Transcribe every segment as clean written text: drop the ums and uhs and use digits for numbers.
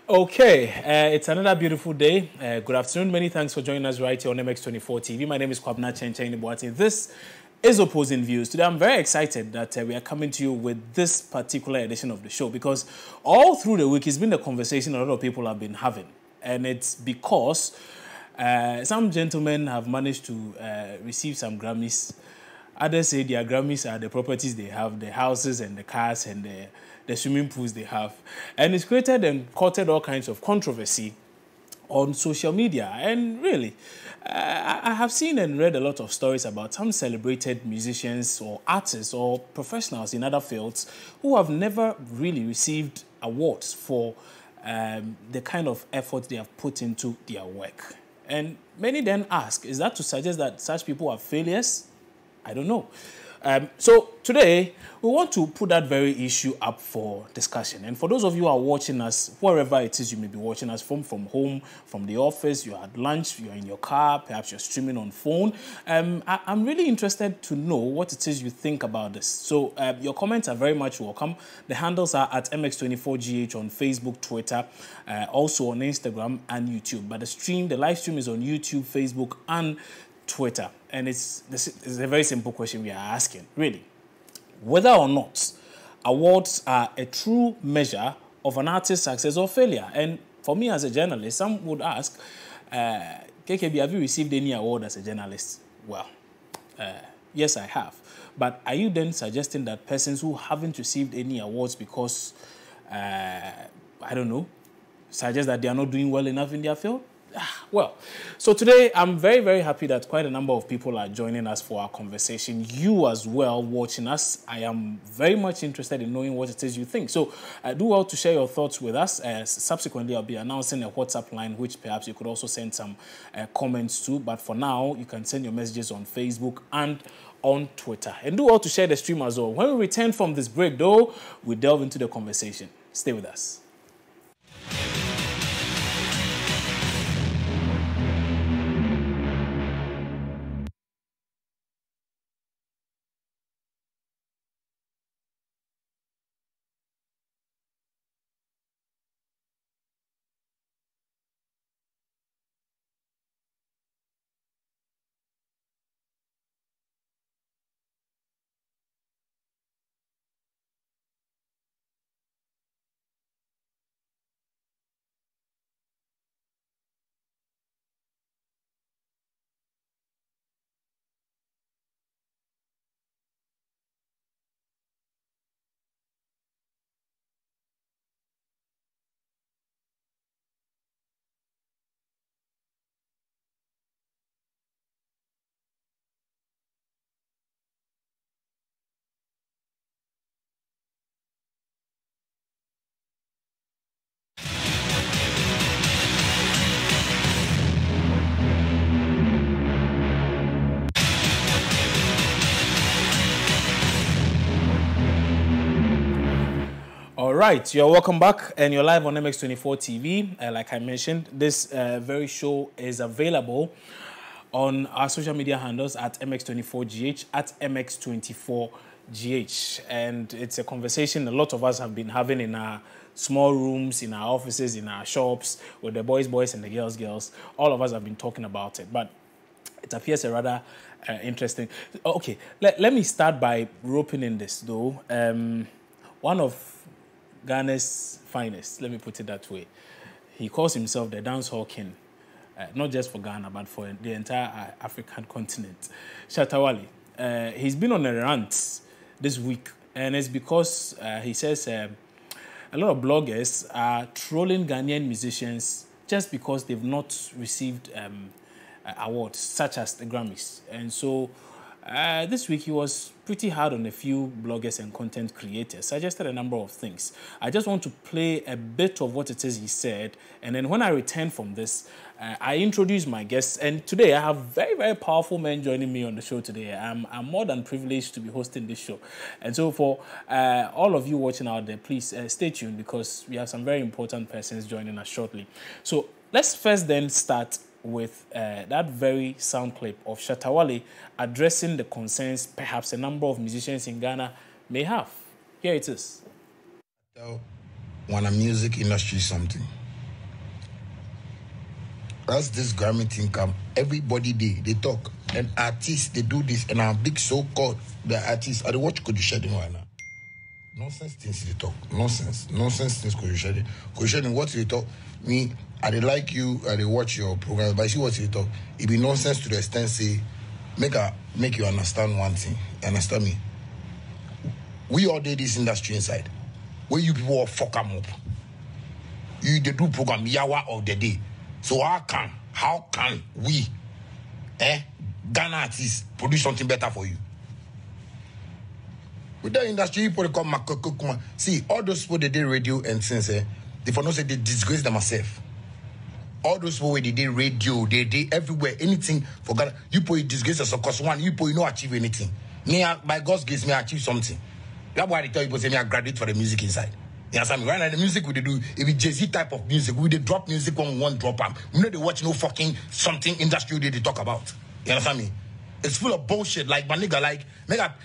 Okay, it's another beautiful day. Good afternoon. Many thanks for joining us right here on MX24 TV. My name is Kwabna Chenchen Ibuati. This is Opposing Views. Today, I'm very excited that we are coming to you with this particular edition of the show because all through the week, it's been a conversation a lot of people have been having. And it's because some gentlemen have managed to receive some Grammys. Others say their Grammys are the properties they have, the houses and the cars and the swimming pools they have. And it's created and caused all kinds of controversy on social media. And really, I have seen and read a lot of stories about some celebrated musicians or artists or professionals in other fields who have never really received awards for the kind of effort they have put into their work. And many then ask, is that to suggest that such people are failures? I don't know. So today, we want to put that very issue up for discussion. And for those of you who are watching us, wherever it is you may be watching us from home, from the office, you're at lunch, you're in your car, perhaps you're streaming on phone, I'm really interested to know what it is you think about this. So your comments are very much welcome. The handles are at MX24GH on Facebook, Twitter, also on Instagram and YouTube. But the live stream is on YouTube, Facebook, and Twitter. And it's a very simple question we are asking, really. Whether or not awards are a true measure of an artist's success or failure. And for me as a journalist, some would ask, KKB, have you received any award as a journalist? Well, yes, I have. But are you then suggesting that persons who haven't received any awards because, I don't know, suggest that they are not doing well enough in their field? Well, so today I'm very, very happy that quite a number of people are joining us for our conversation. You as well watching us. I am very much interested in knowing what it is you think. So do well to share your thoughts with us. Subsequently, I'll be announcing a WhatsApp line, which perhaps you could also send some comments to. But for now, you can send your messages on Facebook and on Twitter. And do well to share the stream as well. When we return from this break, though, we delve into the conversation. Stay with us. All right, you're welcome back, and you're live on MX24 TV. Like I mentioned, this very show is available on our social media handles at MX24GH, at MX24GH. And it's a conversation a lot of us have been having in our small rooms, in our offices, in our shops, with the boys and the girls. All of us have been talking about it, but it appears a rather interesting. Okay, let me start by roping in this, though. One of Ghana's finest, let me put it that way. He calls himself the dancehall king, not just for Ghana, but for the entire African continent. Shatta Wale. He's been on a rant this week, and it's because he says a lot of bloggers are trolling Ghanaian musicians just because they've not received awards, such as the Grammys. And so this week he was pretty hard on a few bloggers and content creators, suggested a number of things. I just want to play a bit of what it is he said, and then when I return from this, I introduce my guests. And today I have very, very powerful men joining me on the show today. I'm more than privileged to be hosting this show. And so for all of you watching out there, please stay tuned, because we have some very important persons joining us shortly. So let's first then start with that very sound clip of Shatta Wale addressing the concerns perhaps a number of musicians in Ghana may have. Here it is. Tell when a music industry something. as this Grammy thing come, everybody they talk. And artists, they do this. And our big so-called, the artists, I watch Could You Shed right now. Nonsense things they talk. Nonsense things Could You Shed. Could You Shed, what they talk? Me, I dey like you, I dey watch your program, but I see what they talk. It be nonsense to the extent, say, make you understand one thing. You understand me? We all did this industry inside. Where you people all fuck them up. You they do program yawa of the day. So how can we, Ghana artists produce something better for you? With the industry, people come see all those people that did radio and things, they for no say they disgrace themselves. All those people they did radio, they did everywhere, anything for Ghana. You put disgrace yourself because one, you not achieve anything. Me, by God's grace, me achieve something. That's why they tell people say me I graduate for the music inside. You understand me? Right now the music we do, it be Jay-Z type of music. We they drop music on one drop. We know they watch no fucking something industry they talk about. You understand me? It's full of bullshit. Like my nigga, like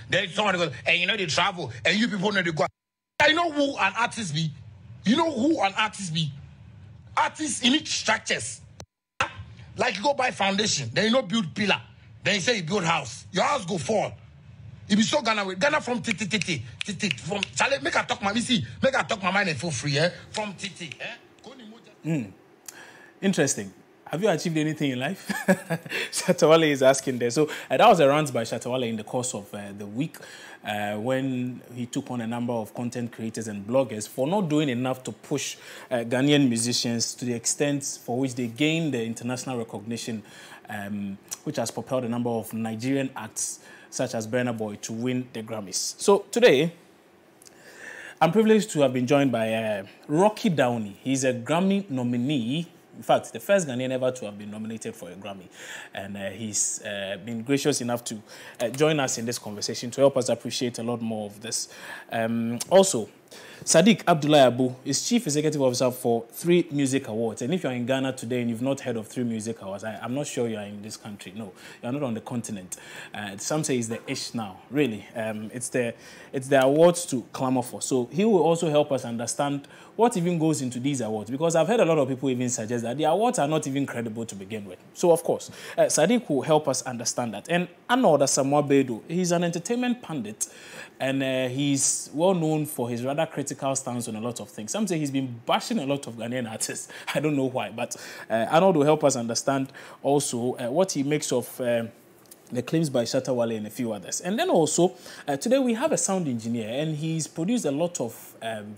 there's someone that goes, and you know they travel, and you people know they go. I know who an artist be. You know who an artist be. Artists in each structures. Like you go buy foundation, then you know build pillar, then you say you build house. Your house go fall. You be so Ghana with Ghana from titi from Charlie. Make I talk my make I talk my mind and feel free, from titi. Interesting. Have you achieved anything in life? Shatta Wale is asking there. So that was a rant by Shatta Wale in the course of the week when he took on a number of content creators and bloggers for not doing enough to push Ghanaian musicians to the extent for which they gained the international recognition, which has propelled a number of Nigerian acts such as Burna Boy to win the Grammys. So today, I'm privileged to have been joined by Rocky Downey. He's a Grammy nominee. In fact, the first Ghanaian ever to have been nominated for a Grammy. And he's been gracious enough to join us in this conversation to help us appreciate a lot more of this. Also, Sadiq Abdullahi Abu is Chief Executive Officer for 3 Music Awards. And if you're in Ghana today and you've not heard of 3 Music Awards, I'm not sure you're in this country. No, you're not on the continent. Some say it's the ish now. Really, it's the awards to clamor for. So he will also help us understand what even goes into these awards, because I've heard a lot of people even suggest that the awards are not even credible to begin with. So, of course, Sadiq will help us understand that. And Anoda Samoa Bedo, he's an entertainment pundit, and he's well known for his rather critical stance on a lot of things. Some say he's been bashing a lot of Ghanaian artists. I don't know why, but Arnold will help us understand also what he makes of the claims by Shatta Wale and a few others. And then also, today we have a sound engineer, and he's produced a lot of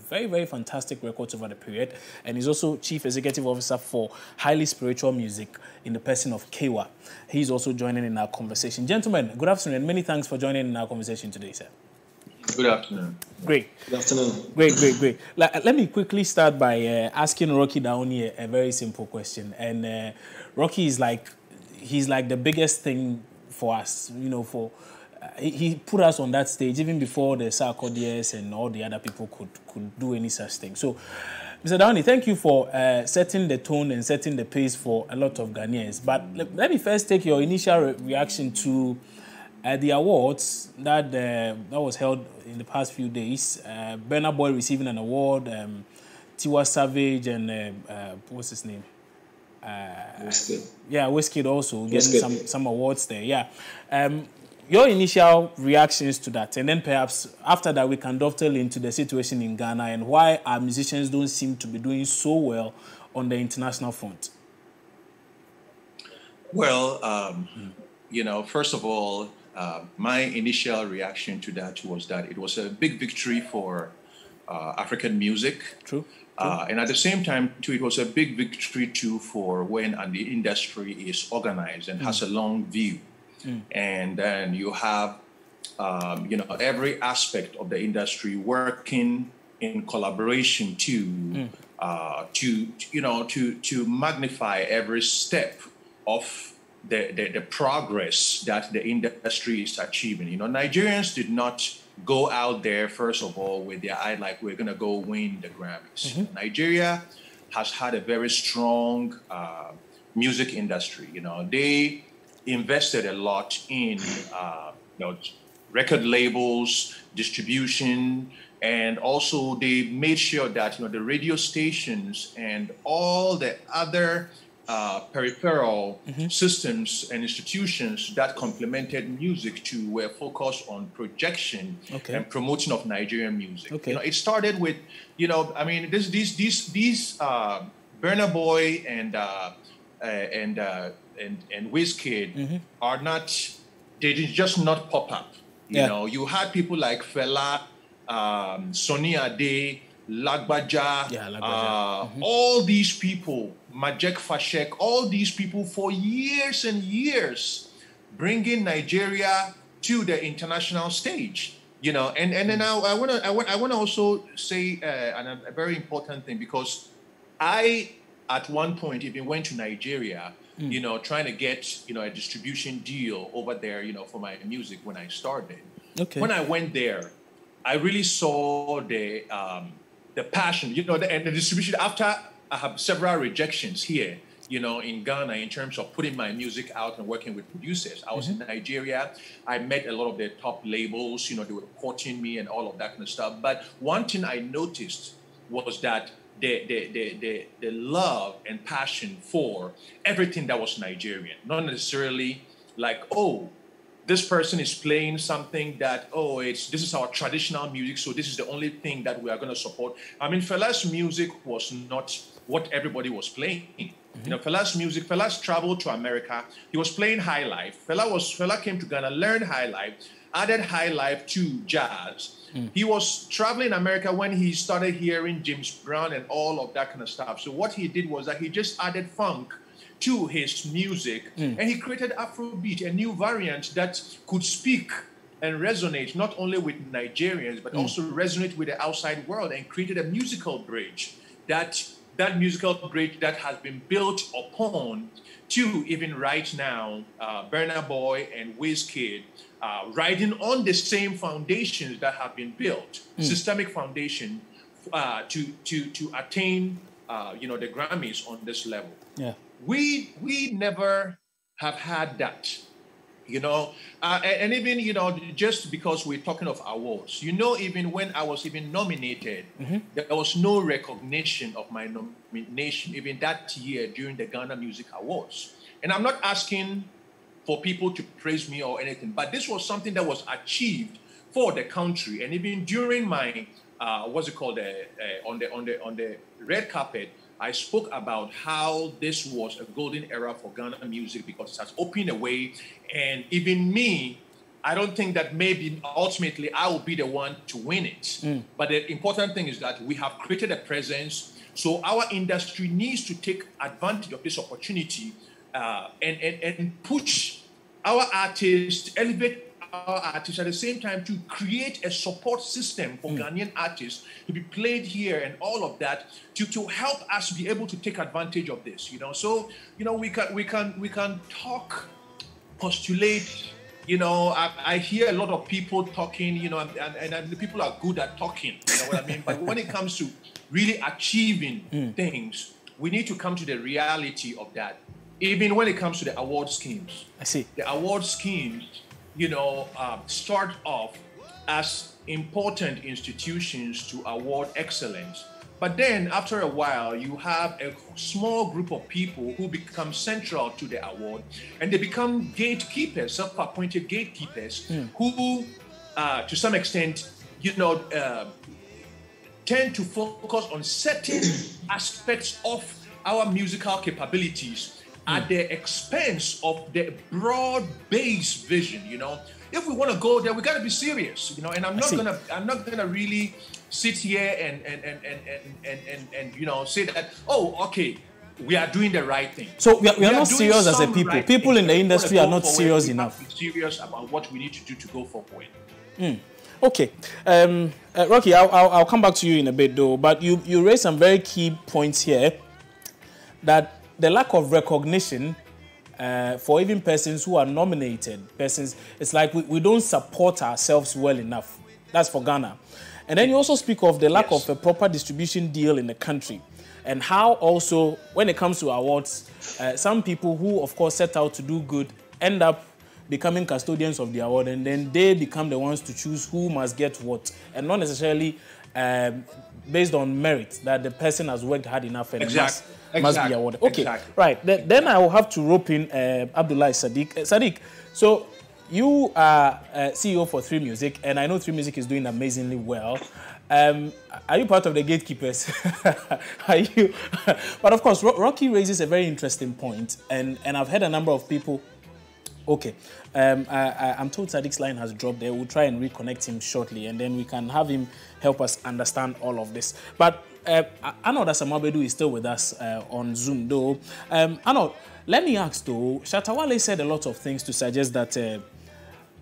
very, very fantastic records over the period. And he's also Chief Executive Officer for Highly Spiritual Music in the person of Kewa. He's also joining in our conversation. Gentlemen, good afternoon, and many thanks for joining in our conversation today, sir. Good afternoon. Great. Good afternoon. Great. Let me quickly start by asking Rocky Downey a very simple question. And Rocky is he's like the biggest thing for us, you know, he put us on that stage even before the Sarkodie and all the other people could do any such thing. So, Mr. Downey, thank you for setting the tone and setting the pace for a lot of Ghanaians. But let me first take your initial reaction to the awards that was held in the past few days. Burna Boy receiving an award, Tiwa Savage and what's his name? Wizkid. Yeah, Wizkid also getting some awards there. Yeah. Your initial reactions to that, and then perhaps after that we can dovetail into the situation in Ghana and why our musicians don't seem to be doing so well on the international front. Well, you know, first of all, my initial reaction to that was that it was a big victory for African music. True. And at the same time, too, it was a big victory, too, for when the industry is organized and has a long view. And then you have, you know, every aspect of the industry working in collaboration to magnify every step of the progress that the industry is achieving. You know, Nigerians did not go out there, first of all, with their eye like we're going to go win the Grammys. Nigeria has had a very strong music industry. You know, they invested a lot in record labels, distribution, and also they made sure that, you know, the radio stations and all the other peripheral systems and institutions that complemented music to were focused on projection and promoting of Nigerian music. You know, it started with, you know, I mean, these Burna Boy and Wizkid are not, they did just not pop up. You know, you had people like Fela, Sonny Ade, Lagbaja, all these people, Majek Fashek, all these people for years and years, bringing Nigeria to the international stage. You know, and then I want to also say a very important thing, because I at one point even went to Nigeria, you know, trying to get, you know, a distribution deal over there, you know, for my music when I started. When I went there, I really saw the passion, you know, and the distribution. After I have several rejections here, you know, in Ghana, in terms of putting my music out and working with producers. I was in Nigeria. I met a lot of the top labels, you know, they were courting me and all of that kind of stuff. But one thing I noticed was that the love and passion for everything that was Nigerian, not necessarily like, oh, this person is playing something that, oh, this is our traditional music, so this is the only thing that we are going to support. I mean, Fela's music was not what everybody was playing. You know, Fela's traveled to America. He was playing high life. Fela came to Ghana, learned high life, added high life to jazz. He was traveling in America when he started hearing James Brown and all of that kind of stuff. So what he did was that he just added funk to his music, and he created Afrobeat, a new variant that could speak and resonate not only with Nigerians, but also resonate with the outside world, and created a musical bridge that musical bridge that has been built upon to even right now, Burna Boy and Wizkid riding on the same foundations that have been built, systemic foundation to attain, you know, the Grammys on this level. We never have had that, you know, and even, you know, just because we're talking of awards, you know, even when I was even nominated, there was no recognition of my nomination even that year during the Ghana Music Awards. And I'm not asking for people to praise me or anything, but this was something that was achieved for the country. And even during my, on the red carpet, I spoke about how this was a golden era for Ghana music because it has opened a way. And even me, I don't think that maybe ultimately I will be the one to win it. But the important thing is that we have created a presence. So our industry needs to take advantage of this opportunity and push our artists, elevate our artists, at the same time to create a support system for Ghanaian artists to be played here and all of that to help us be able to take advantage of this, you know. So, you know, we can talk, postulate, you know. I hear a lot of people talking, you know, and the people are good at talking, you know what I mean? But when it comes to really achieving things, we need to come to the reality of that. Even when it comes to the award schemes. I see. The award schemes, you know, start off as important institutions to award excellence. But then after a while, you have a small group of people who become central to the award, and they become gatekeepers, self-appointed gatekeepers, who, to some extent, you know, tend to focus on certain aspects of our musical capabilities at the expense of the broad-based vision, you know. If we want to go there, we got to be serious, you know. And I'm not gonna really sit here and you know, say that, oh, okay, we are doing the right thing. So we are not serious as a people. Right, people in the industry are not serious enough. Serious about what we need to do to go forward. Okay, Rocky, I'll come back to you in a bit though. But you raised some very key points here, that the lack of recognition for even persons who are nominated, it's like we don't support ourselves well enough. That's for Ghana. And then you also speak of the lack of a proper distribution deal in the country, and how also when it comes to awards, some people who of course set out to do good end up becoming custodians of the award, and then they become the ones to choose who must get what, and not necessarily based on merit, that the person has worked hard enough and must be awarded. Okay, exactly. right. Then I will have to rope in Abdullah Sadiq. Sadiq, so you are CEO for 3 Music, and I know 3 Music is doing amazingly well. Are you part of the gatekeepers? Are you? But of course, Rocky raises a very interesting point, and I've heard a number of people. Okay, I'm told Sadiq's line has dropped there. We'll try and reconnect him shortly, and then we can have him help us understand all of this. But Arnold Asamabedu is still with us on Zoom, though. Arnold, let me ask, though, Shatta Wale said a lot of things to suggest that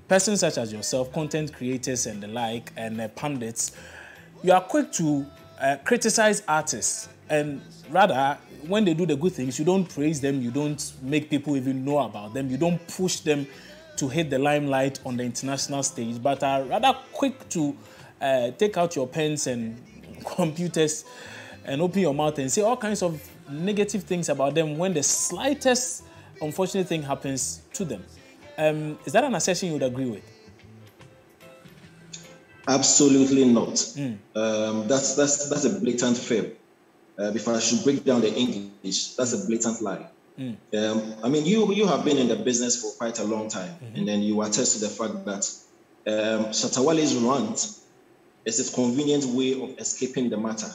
persons such as yourself, content creators and the like, and pundits, you are quick to criticize artists, and rather, when they do the good things, you don't praise them, you don't make people even know about them, you don't push them to hit the limelight on the international stage, but are rather quick to take out your pens and computers and open your mouth and say all kinds of negative things about them when the slightest unfortunate thing happens to them. Is that an assertion you would agree with? Absolutely not. That's a blatant fib. If I should break down the English, that's a blatant lie. I mean, you have been in the business for quite a long time, and then you attest to the fact that Shatta Wale's rant is a convenient way of escaping the matter.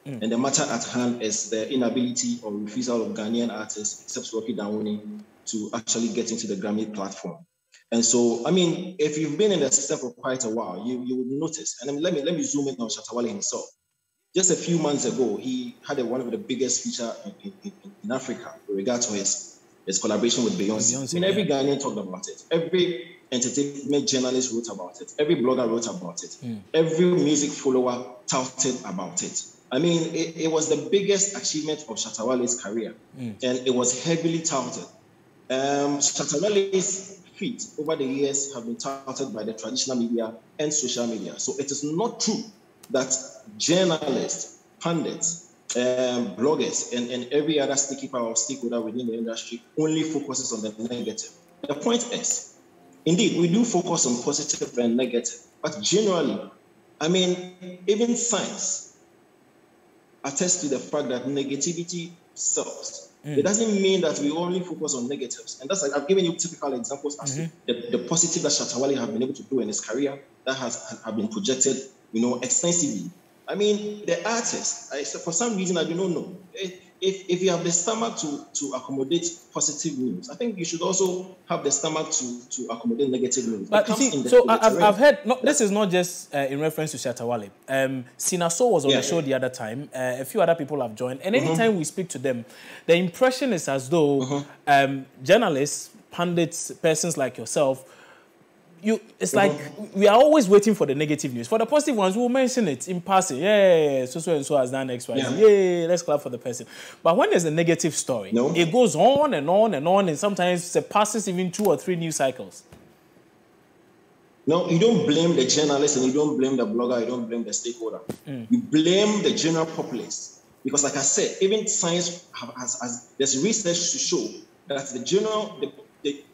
And the matter at hand is the inability or refusal of Ghanaian artists, except Rocky Dawuni, to actually get into the Grammy platform. And so, I mean, if you've been in the system for quite a while, you would notice. And let me zoom in on Shatta Wale himself. Just a few months ago, he had one of the biggest features in Africa with regard to his collaboration with Beyonce. I mean, every Ghanaian talked about it. Every entertainment journalist wrote about it. Every blogger wrote about it. Every music follower touted about it. I mean, it was the biggest achievement of Shatta Wale's career, and it was heavily touted. Shatta Wale's feat over the years have been touted by the traditional media and social media. So it is not true that journalists, pundits, bloggers, and every other stakeholder or stakeholder within the industry only focuses on the negative. The point is, indeed, we do focus on positive and negative, but generally, I mean, even science attests to the fact that negativity sells. It doesn't mean that we only focus on negatives. And that's like, I've given you typical examples as to the positive that Shatta Wale have been able to do in his career that have been projected, extensively. I mean, the artist, for some reason, I do not know. If you have the stomach to accommodate positive news, I think you should also have the stomach to accommodate negative news. But you see, so I've heard, this is not just in reference to Shatta Wale. Sinaso was on the show the other time. A few other people have joined. And anytime we speak to them, the impression is as though journalists, pundits, persons like yourself, it's like we are always waiting for the negative news. For the positive ones, we'll mention it in passing. Yeah, so and so has done X, Y, Z. Yeah, let's clap for the person. But when there's a negative story, it goes on and on and on, and sometimes it passes even 2 or 3 news cycles. No, you don't blame the journalist and you don't blame the blogger, you don't blame the stakeholder. You blame the general populace. Because like I said, even science there's research to show that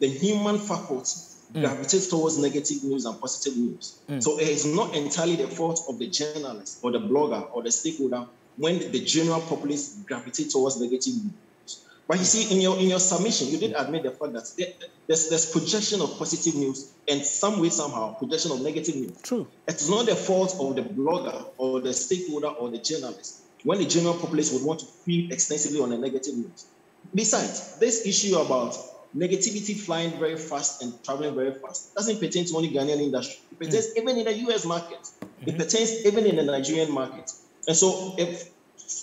the human faculty gravitates towards negative news and positive news. So it is not entirely the fault of the journalist or the blogger or the stakeholder when the general populace gravitate towards negative news. But you see, in your submission, you did admit the fact that there's projection of positive news and some way, somehow, projection of negative news. True. It's not the fault of the blogger or the stakeholder or the journalist when the general populace would want to feed extensively on the negative news. Besides, this issue about negativity flying very fast and traveling very fast doesn't pertain to only Ghanaian industry. It pertains even in the US market. It pertains even in the Nigerian market. And so if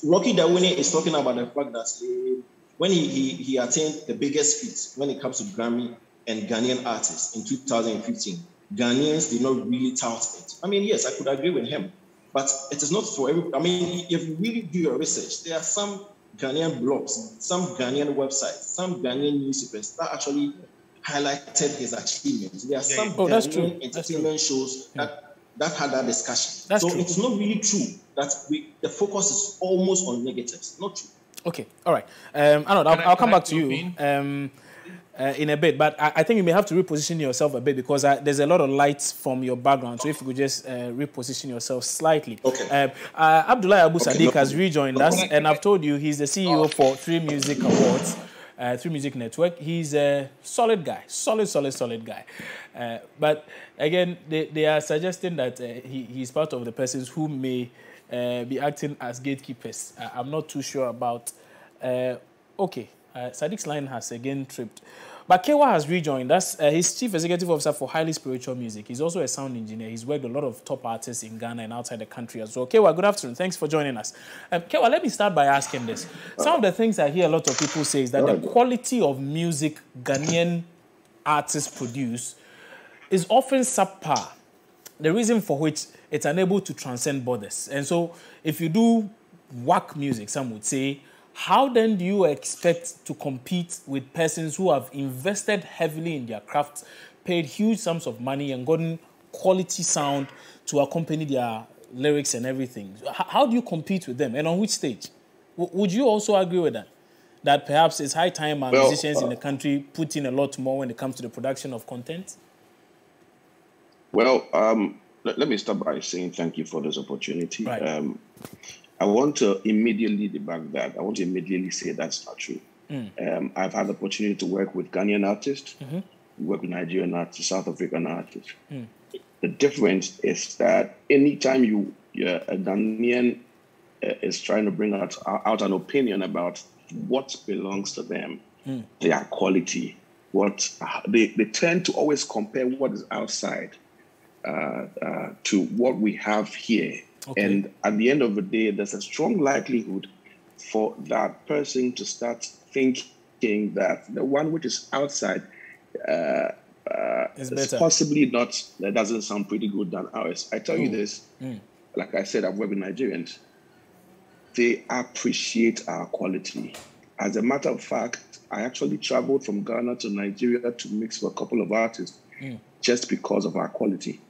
Rocky Dawuni is talking about the fact that when he attained the biggest feat when it comes to Grammy and Ghanaian artists in 2015, Ghanaians did not really tout it. I mean, yes, I could agree with him, but it is not for every. I mean, if you really do your research, there are some Ghanaian blogs, some Ghanaian websites, some Ghanaian newspapers that actually highlighted his achievements. There are some Ghanaian entertainment shows that had that discussion. So it's not really true that the focus is almost on negatives. Not true. Okay, all right. Arnold, I'll come back to you. in a bit, but I think you may have to reposition yourself a bit because there's a lot of lights from your background. So if you could just reposition yourself slightly. Okay. Abdullah Abu Sadiq no has rejoined us, and I've told you he's the CEO for 3 Music Awards, 3 Music Network. He's a solid guy, solid guy. But again, they are suggesting that he's part of the persons who may be acting as gatekeepers. I'm not too sure about. Okay. Sadiq's line has again tripped. But Kewa has rejoined us. He's Chief Executive Officer for Highly Spiritual Music. He's also a sound engineer. He's worked with a lot of top artists in Ghana and outside the country as well. Kewa, good afternoon. Thanks for joining us. Kewa, let me start by asking this. Some of the things I hear a lot of people say is that the quality of music Ghanaian artists produce is often subpar. The reason for which it's unable to transcend borders. And so if you do whack music, some would say, how then do you expect to compete with persons who have invested heavily in their craft, paid huge sums of money, and gotten quality sound to accompany their lyrics and everything? How do you compete with them, and on which stage? Would you also agree with that? That perhaps it's high time our musicians in the country put in a lot more when it comes to the production of content? Well, let me start by saying thank you for this opportunity. Right. I want to immediately debunk that. I want to immediately say that's not true. I've had the opportunity to work with Ghanaian artists, work with Nigerian artists, South African artists. The difference is that anytime a Ghanaian is trying to bring out an opinion about what belongs to them, their quality, they tend to always compare what is outside to what we have here. Okay. And at the end of the day, there's a strong likelihood for that person to start thinking that the one which is outside is possibly not, that doesn't sound pretty good than ours. I tell you this, like I said, I've worked with Nigerians. They appreciate our quality. As a matter of fact, I actually traveled from Ghana to Nigeria to mix with a couple of artists just because of our quality.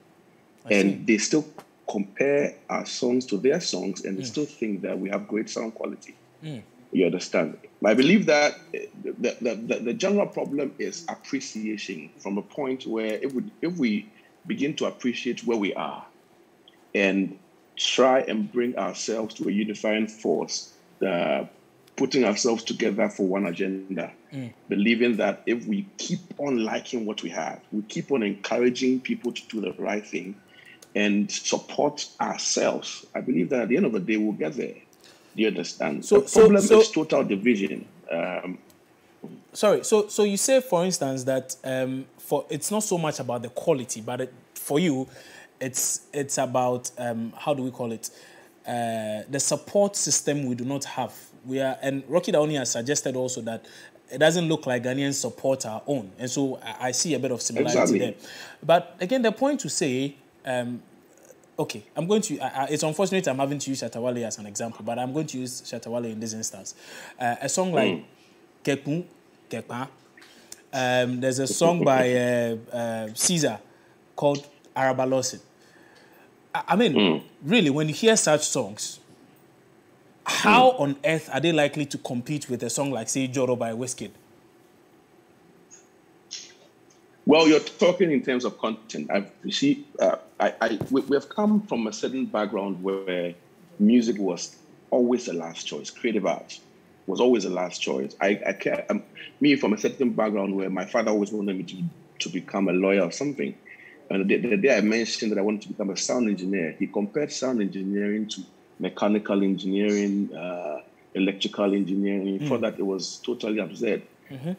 And they still compare our songs to their songs and they still think that we have great sound quality. You understand? I believe that the general problem is appreciation from a point where if we begin to appreciate where we are and try and bring ourselves to a unifying force, putting ourselves together for one agenda, believing that if we keep on liking what we have, we keep on encouraging people to do the right thing, and support ourselves, I believe that at the end of the day, we'll get there. Do you understand? The problem is total division. So you say, for instance, that it's not so much about the quality, but for you, it's about, how do we call it, the support system we do not have. And Rocky Daoni has suggested also that it doesn't look like Ghanaians support our own. And so I see a bit of similarity there. But again, the point to say, okay, I'm going to, it's unfortunate I'm having to use Shatta Wale as an example, but I'm going to use Shatta Wale in this instance. A song like Kekun, Kekpa. There's a song by Caesar called Arabalosin. I mean, really, when you hear such songs, how on earth are they likely to compete with a song like, say, Joro by Wizkid? Well, you're talking in terms of content. We have come from a certain background where music was always a last choice. Creative art was always a last choice. Me from a certain background where my father always wanted me to become a lawyer or something. And the day I mentioned that I wanted to become a sound engineer, he compared sound engineering to mechanical engineering, electrical engineering. He thought that it was totally absurd.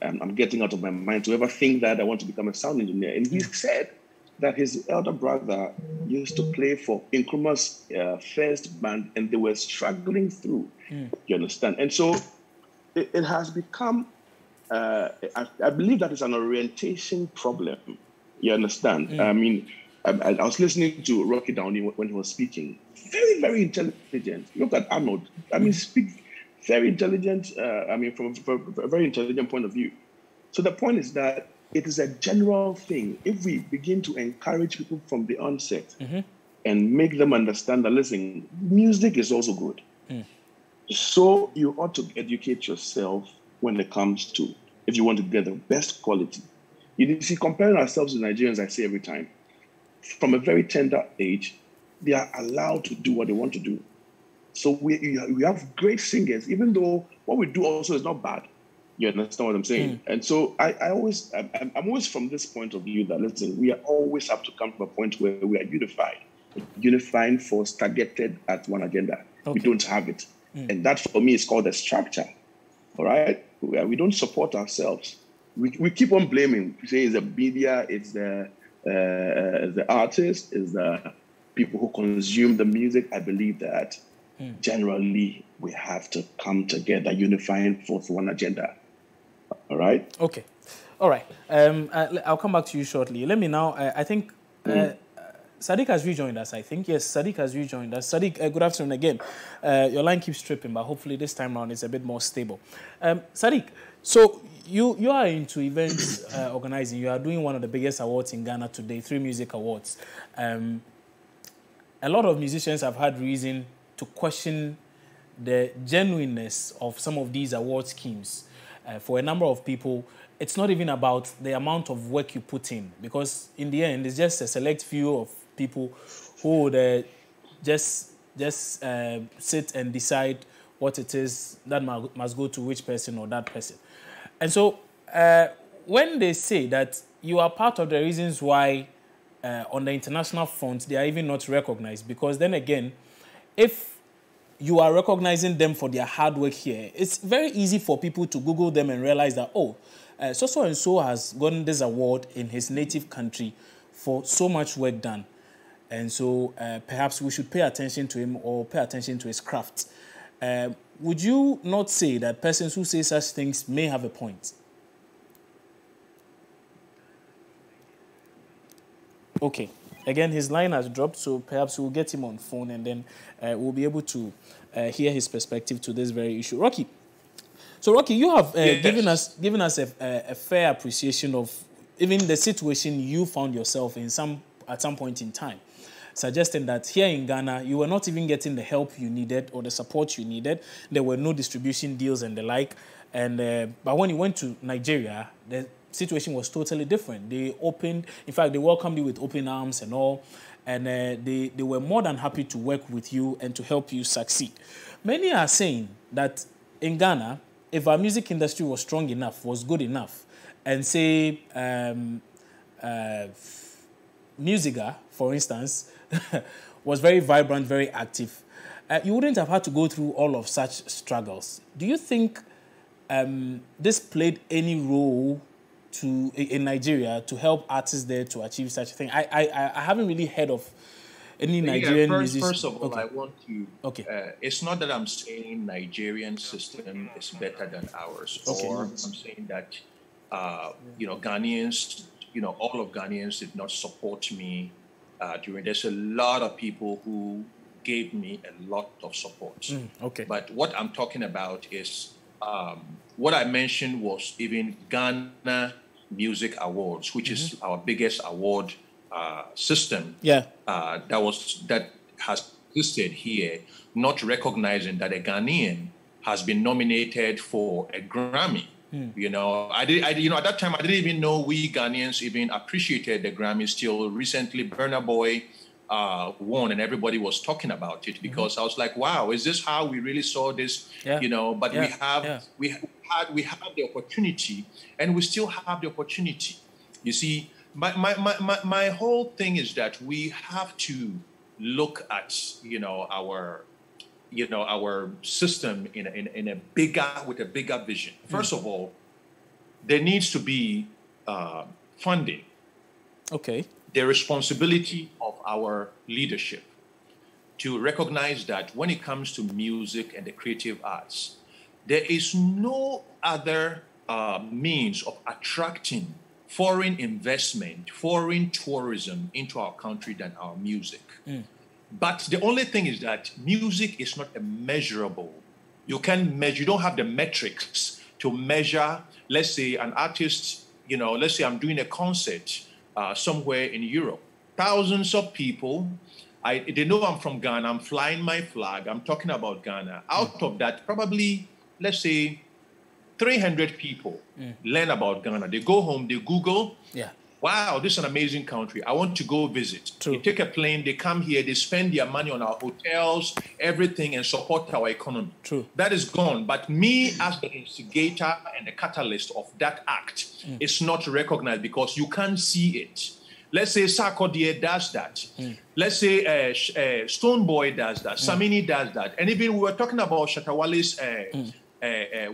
I'm getting out of my mind to ever think that I want to become a sound engineer. And he said that his elder brother used to play for Nkrumah's first band, and they were struggling through. You understand? And so it has become, I believe that it's an orientation problem. You understand? I mean, I was listening to Rocky Daoni when he was speaking. Very, very intelligent. Look at Arnold. I mean, speak very intelligent, from a very intelligent point of view. So the point is that it is a general thing. If we begin to encourage people from the onset and make them understand that, listen, music is also good. So you ought to educate yourself when it comes to if you want to get the best quality. You see, comparing ourselves to Nigerians, I say every time, from a very tender age, they are allowed to do what they want to do. So we have great singers, even though what we do also is not bad. You understand what I'm saying? And so I'm always from this point of view that, listen, we always have to come to a point where we are unified. A unifying force targeted at one agenda. We don't have it. And that, for me, is called the structure. All right? We don't support ourselves. We keep on blaming. We say it's the media, it's the artists, it's the people who consume the music. I believe that generally we have to come together, unifying for one agenda. All right? Okay. All right. I'll come back to you shortly. Let me now, I think Sadiq has rejoined us, I think. Yes, Sadiq has rejoined us. Sadiq, good afternoon again. Your line keeps tripping, but hopefully this time around it's a bit more stable. Sadiq, so you are into events organizing. You are doing one of the biggest awards in Ghana today, 3 music awards. A lot of musicians have had reason to question the genuineness of some of these award schemes. For a number of people, it's not even about the amount of work you put in, because in the end, it's just a select few of people who would just sit and decide what it is that must go to which person or that person. And so when they say that you are part of the reasons why on the international front, they are even not recognized, because then again, if you are recognizing them for their hard work here, it's very easy for people to Google them and realize that, so-and-so has gotten this award in his native country for so much work done. And so perhaps we should pay attention to him or pay attention to his craft. Would you not say that persons who say such things may have a point? Okay. Again, his line has dropped, so perhaps we'll get him on phone and then we'll be able to hear his perspective to this very issue. Rocky. So, Rocky, you have given us a fair appreciation of even the situation you found yourself in at some point in time, suggesting that here in Ghana, you were not even getting the help you needed or the support you needed. There were no distribution deals and the like. But when you went to Nigeria, the situation was totally different. They welcomed you with open arms and all, and they were more than happy to work with you and to help you succeed. Many are saying that in Ghana, if our music industry was strong enough, was good enough, and say Musica, for instance, was very vibrant, very active, you wouldn't have had to go through all of such struggles. Do you think this played any role in Nigeria to help artists there to achieve such a thing? I haven't really heard of any Nigerian musicians. First of all, I want to... it's not that I'm saying Nigerian system is better than ours, or I'm saying that, Ghanaians, all of Ghanaians did not support me during... There's a lot of people who gave me a lot of support. But what I'm talking about is... what I mentioned was even Ghana Music Awards, which is our biggest award system that has existed here, not recognizing that a Ghanaian has been nominated for a Grammy. At that time I didn't even know we Ghanaians even appreciated the Grammys till recently. Burna Boy won, and everybody was talking about it because I was like, wow, is this how we really saw this? But we had the opportunity, and we still have the opportunity. You see, my whole thing is that we have to look at our system in a bigger vision. First of all, there needs to be funding. The responsibility of our leadership to recognize that when it comes to music and the creative arts, there is no other means of attracting foreign investment, foreign tourism into our country than our music. But the only thing is that music is not a measurable. You don't have the metrics to measure. Let's say an artist, let's say I'm doing a concert somewhere in Europe. Thousands of people, they know I'm from Ghana, I'm flying my flag, I'm talking about Ghana. Out of that, probably, let's say 300 people learn about Ghana. They go home, they Google. Yeah. Wow, this is an amazing country. I want to go visit. True. They take a plane, they come here, they spend their money on our hotels, everything, and support our economy. True. That is gone. But me, as the instigator and the catalyst of that act, is not recognized because you can't see it. Let's say Sarkodie does that. Let's say Stonebwoy does that. Samini does that. And even we were talking about Shatta Wale's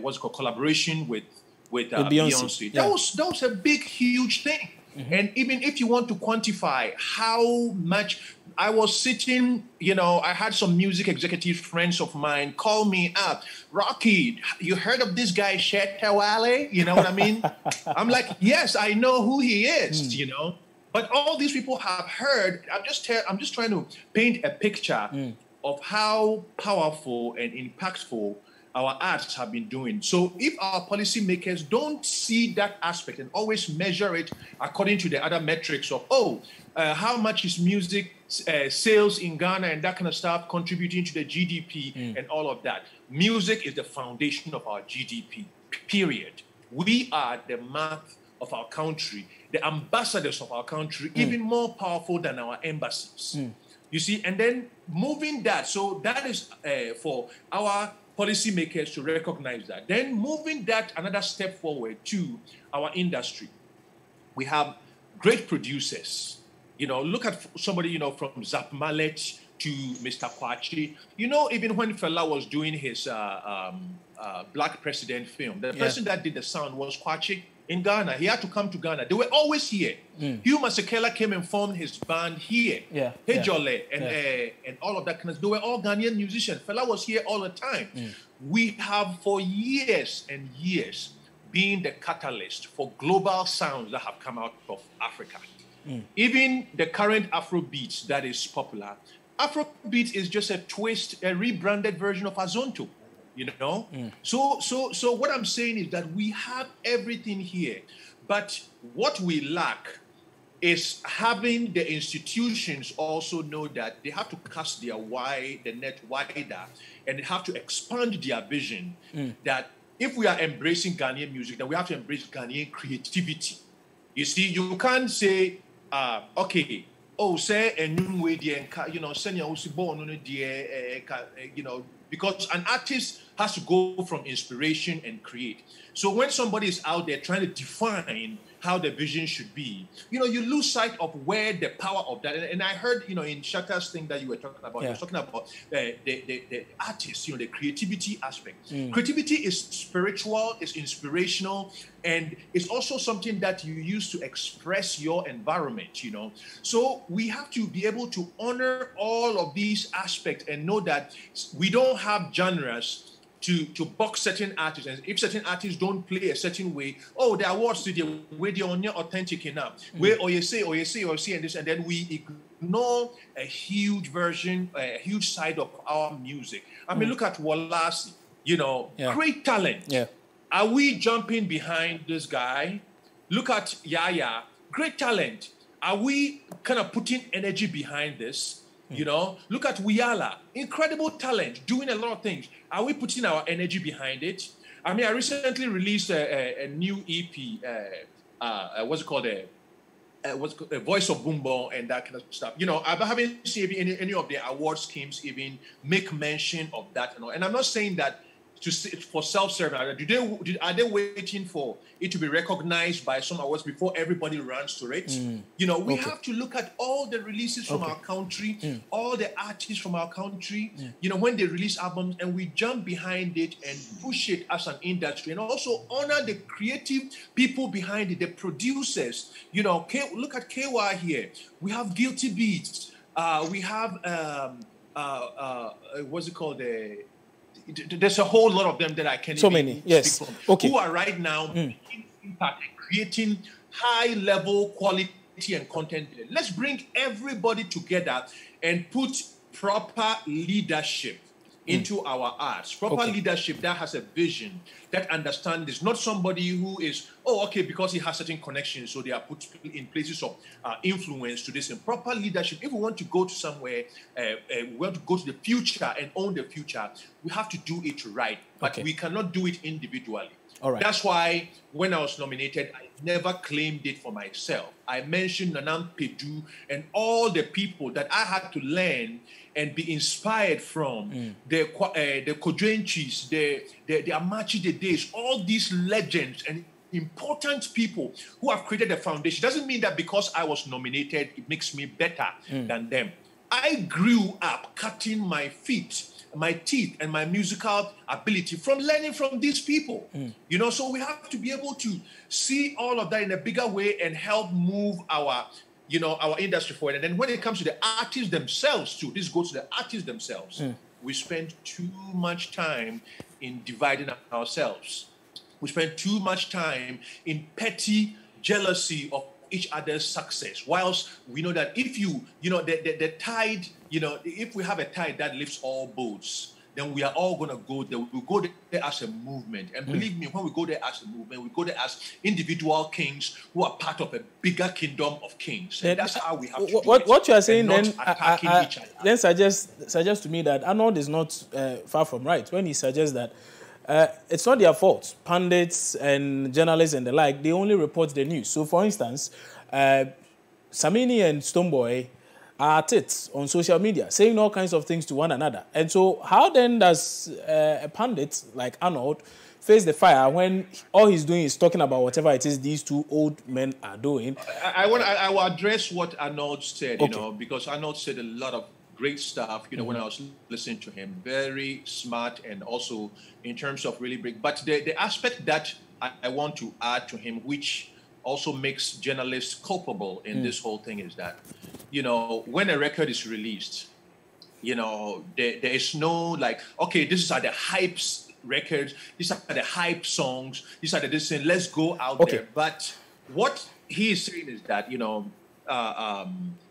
what's it called, collaboration with Beyonce. Yeah. That was a big, huge thing. And even if you want to quantify how much, I was sitting, I had some music executive friends of mine call me up. Rocky, you heard of this guy, Shatta Wale? You know what I mean? I'm like, yes, I know who he is, But all these people have heard. I'm just trying to paint a picture of how powerful and impactful our arts have been doing. So if our policymakers don't see that aspect and always measure it according to the other metrics of, how much is music sales in Ghana and that kind of stuff contributing to the GDP and all of that. Music is the foundation of our GDP, period. We are the mouth of our country, the ambassadors of our country, even more powerful than our embassies. You see, and then moving that, so that is for our policymakers to recognize that. Then moving that another step forward to our industry. We have great producers. Look at somebody, from Zap Mallet to Mr. Kwachi. Even when Fela was doing his Black President film, the person that did the sound was Kwachi in Ghana. He had to come to Ghana. They were always here. Hugh Masekela came and formed his band here. Jole and all of that kind of. They were all Ghanaian musicians. Fela was here all the time. We have for years and years been the catalyst for global sounds that have come out of Africa. Even the current Afrobeat that is popular, Afrobeat is just a twist, a rebranded version of Azonto. So what I'm saying is that we have everything here, but what we lack is having the institutions also know that they have to cast the net wider, and they have to expand their vision. That if we are embracing Ghanaian music, then we have to embrace Ghanaian creativity. You see, you can't say, say a new way, because an artist has to go from inspiration and create. So when somebody is out there trying to define how the vision should be, you lose sight of where the power of that. And I heard, in Shatta's thing that you were talking about, you were talking about the artist, the creativity aspect. Creativity is spiritual, it's inspirational, and it's also something that you use to express your environment, So we have to be able to honor all of these aspects and know that we don't have genres to box certain artists. And if certain artists don't play a certain way, the awards studio, where they're on authentic enough, where or you say, and this, and then we ignore a huge version, a huge side of our music. I mean, look at Walasi, great talent. Yeah. Are we jumping behind this guy? Look at Yaya, great talent. Are we kind of putting energy behind this? Look at Wale, incredible talent, doing a lot of things. Are we putting our energy behind it? I mean, I recently released a new EP, what's it called? A Voice of Boombo and that kind of stuff. I haven't seen any of the award schemes even make mention of that. And I'm not saying that for self-serving. Are they waiting for it to be recognized by some awards before everybody runs to it? We have to look at all the releases from our country, all the artists from our country, when they release albums, and we jump behind it and push it as an industry, and also honor the creative people behind it, the producers. Look at KY here. We have Guilty Beats. We have what's it called? There's a whole lot of them that I can't speak from, who are right now making impact and creating high-level quality and content. Let's bring everybody together and put proper leadership into our arts. Proper leadership that has a vision, that understands this. Not somebody who is, because he has certain connections, so they are put in places of influence to this. And proper leadership, if we want to go to somewhere, we want to go to the future and own the future, we have to do it right. But we cannot do it individually. All right. That's why when I was nominated, I never claimed it for myself. I mentioned Nanam Pedu and all the people that I had to learn and be inspired from. The Kojuenchis, the Amachi Dedes, all these legends and important people who have created the foundation. Doesn't mean that because I was nominated, it makes me better than them. I grew up cutting my teeth and my musical ability from learning from these people. So we have to be able to see all of that in a bigger way and help move our industry forward. And then when it comes to the artists themselves too, this goes to the artists themselves. We spend too much time in dividing ourselves. We spend too much time in petty jealousy of each other's success. Whilst we know that if the tide, if we have a tide that lifts all boats, then we are all going to go there. We'll go there as a movement. And believe me, when we go there as a movement, we go there as individual kings who are part of a bigger kingdom of kings. And that's how we have to do it. What you are saying then, each other. Then suggest to me that Arnold is not far from right when he suggests that it's not their fault. Pundits and journalists and the like, they only report the news. So, for instance, Samini and Stonebwoy are at it on social media, saying all kinds of things to one another. And so, how then does a pundit like Arnold face the fire when all he's doing is talking about whatever it is these two old men are doing? I will address what Arnold said, because Arnold said a lot of great stuff, when I was listening to him. Very smart and also in terms of really big. But the aspect that I want to add to him, which also makes journalists culpable in this whole thing, is that, when a record is released, there is no these are the hypes records, these are the hype songs, these are the this thing, let's go out there. But what he is saying is that,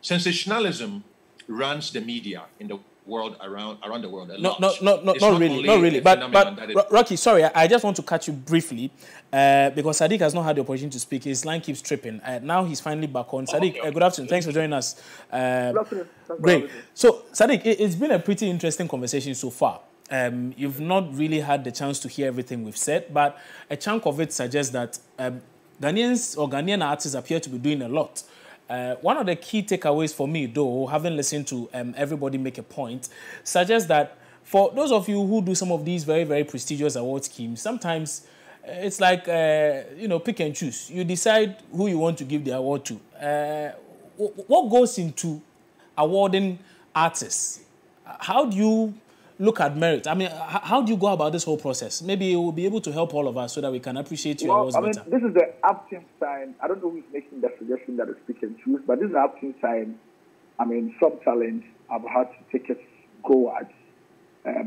sensationalism runs the media in the world around the world a lot. Not really. But Rocky, sorry, I just want to catch you briefly because Sadiq has not had the opportunity to speak. His line keeps tripping. Now he's finally back on. Sadiq, good afternoon. Thanks for joining us. Good afternoon. Great. So, Sadiq, it's been a pretty interesting conversation so far. You've not really had the chance to hear everything we've said, but a chunk of it suggests that Ghanaians or Ghanaian artists appear to be doing a lot. One of the key takeaways for me, though, having listened to everybody make a point, suggests that for those of you who do some of these very, very prestigious award schemes, sometimes it's like, pick and choose. You decide who you want to give the award to. What goes into awarding artists? How do you look at merit? I mean, how do you go about this whole process? Maybe it will be able to help all of us so that we can appreciate your awards better. This is the upstream sign. I don't know who's making the suggestion that it's pick and choose, but this is the upstream sign. Some challenge I've had to take it go at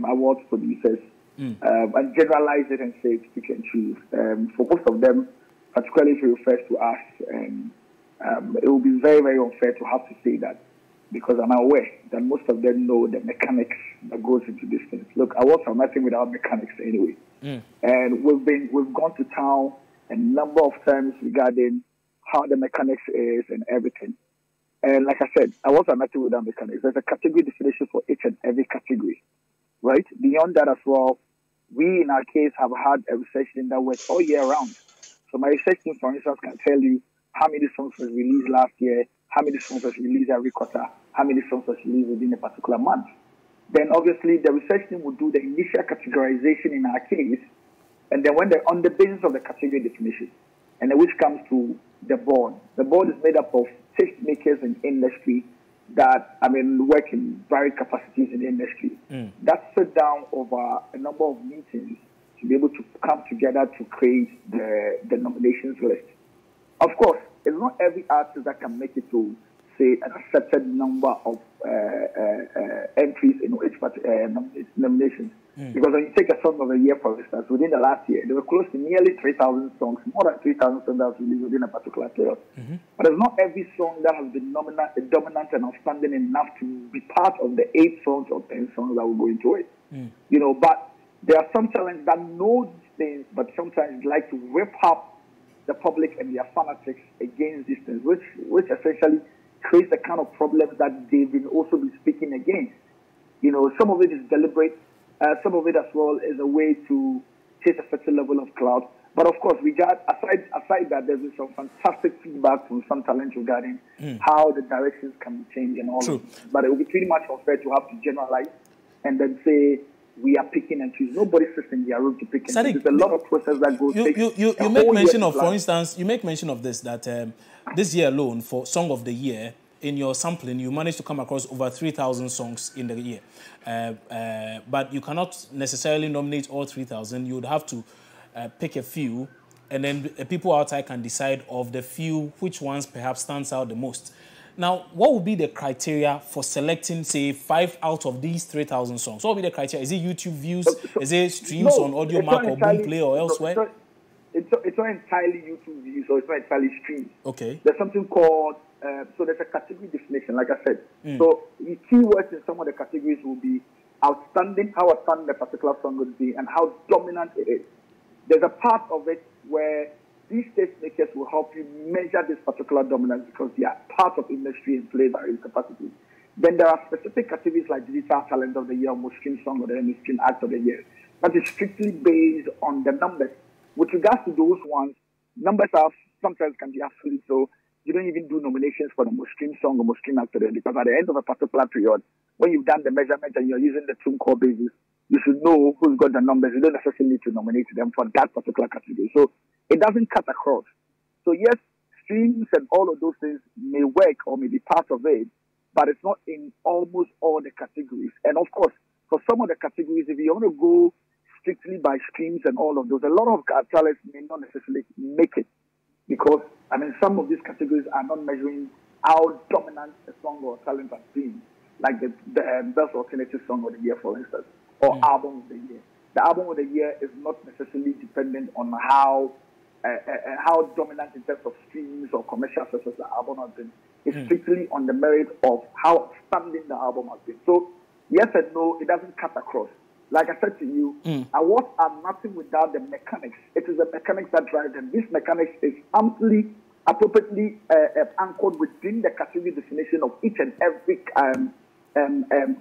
awards producers and generalize it and say it's pick and choose. For most of them, particularly if it refers to us, it will be very, very unfair to have to say that, because I'm aware that most of them know the mechanics that goes into this thing. Look, awards are nothing without mechanics anyway. And we've gone to town a number of times regarding how the mechanics is and everything. And like I said, awards are nothing without mechanics. There's a category definition for each and every category, right? Beyond that as well, we in our case have had a research team that works all year round. So my research team, for instance, can tell you how many songs was released last year, how many songs was released every quarter, how many songs was released within a particular month. Then obviously the research team will do the initial categorization in our case, and then when they're on the basis of the category definition, and then which comes to the board. The board is made up of taste makers in industry that, work in varied capacities in the industry. That sit down over a number of meetings to be able to come together to create the nominations list. Of course, it's not every artist that can make it to, say, an accepted number of entries in each nominations. Because when you take a song of the year, for instance, within the last year, there were close to nearly 3,000 songs, more than 3,000 songs that was released within a particular period. But it's not every song that has been dominant and outstanding enough to be part of the 8 songs or 10 songs that will go into it. You know, but there are some talents that know these things, but sometimes like to whip up the public and their fanatics against these things, which essentially creates the kind of problems that they've been also been speaking against. You know, some of it is deliberate, some of it as well is a way to chase a certain level of clout. But of course, aside that, there's been some fantastic feedback from some talent regarding how the directions can be changed and all of this. But it would be pretty much unfair to have to generalize and then say we are picking and choosing. Nobody sits in their room to pick and choose. There's a lot of process that goes. You make mention of, for instance, you make mention of this, that this year alone for Song of the Year, in your sampling, you managed to come across over 3,000 songs in the year. But you cannot necessarily nominate all 3,000. You would have to pick a few, and then people outside can decide of the few which ones perhaps stands out the most. Now, what would be the criteria for selecting, say, 5 out of these 3,000 songs? What would be the criteria? Is it YouTube views? Is it streams on Audio Mac or Boomplay or elsewhere? It's not entirely YouTube views or it's not entirely streams. Okay. There's something called, so there's a category definition, like I said. So the keywords in some of the categories will be outstanding, how outstanding a particular song would be, and how dominant it is. There's a part of it where these tastemakers will help you measure this particular dominance because they are part of industry and play various capacities. Then there are specific categories like Digital Talent of the Year, Most Streamed Song of the Year, Most Streamed Act of the Year. That is strictly based on the numbers. With regards to those ones, numbers are sometimes can be absolute. So you don't even do nominations for the Most Streamed Song or Most Streamed Act of the Year because at the end of a particular period, when you've done the measurement and you're using the TuneCore basis, you should know who's got the numbers. You don't necessarily need to nominate them for that particular category. So it doesn't cut across. So yes, streams and all of those things may work or may be part of it, but it's not in almost all the categories. And of course, for some of the categories, if you want to go strictly by streams and all of those, a lot of talents may not necessarily make it because, I mean, some of these categories are not measuring how dominant a song or talent has been, like the Best Alternative Song of the Year, for instance, or Album of the Year. The Album of the Year is not necessarily dependent on how dominant in terms of streams or commercial success the album has been. It's strictly on the merit of how outstanding the album has been. So, yes and no, it doesn't cut across. Like I said to you, awards are nothing without the mechanics. It is the mechanics that drive them. This mechanics is appropriately anchored within the category definition of each and every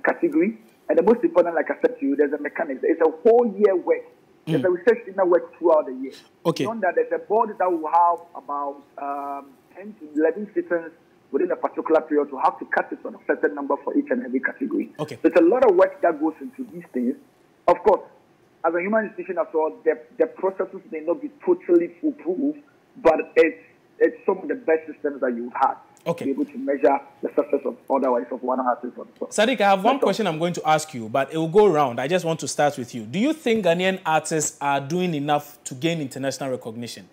category. And the most important, like I said to you, there's a mechanics. It's a whole year work. There's a research team that works throughout the year. Okay. Beyond that, there's a board that will have about 10 to 11 sittings within a particular period to have to cut it on a certain number for each and every category. Okay. There's a lot of work that goes into these things. Of course, as a human institution as well, the processes may not be totally foolproof, but it's some of the best systems that you've had. Okay. To be able to measure the success of otherwise of one artist or the Sadiq, I have one question I'm going to ask you, but it will go around. I just want to start with you. Do you think Ghanaian artists are doing enough to gain international recognition?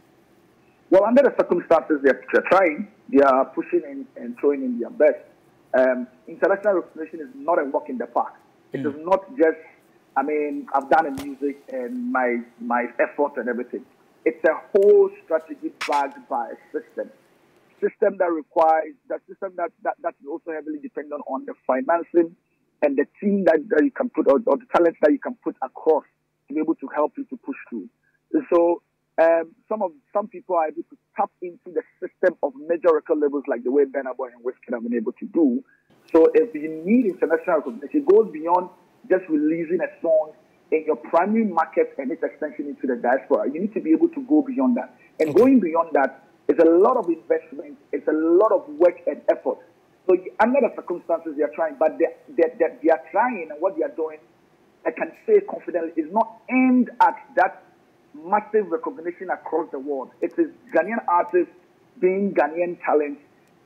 Well, under the circumstances, they're trying. They are pushing in and throwing in their best. International recognition is not a walk in the park. It is not just, I mean, I've done the music and my effort and everything. It's a whole strategy backed by a system that requires, that system that is also heavily dependent on the financing and the team that you can put, or the talents that you can put across to be able to help you to push through. So some people are able to tap into the system of major record labels like the way Burna Boy and Wizkid have been able to do. So if you need international recognition, it goes beyond just releasing a song in your primary market and its extension into the diaspora. You need to be able to go beyond that. And going beyond that, it's a lot of investment. It's a lot of work and effort. So under the circumstances, they are trying, but they are trying, and what they are doing, I can say confidently, is not aimed at that massive recognition across the world. It is Ghanaian artists being Ghanaian talents,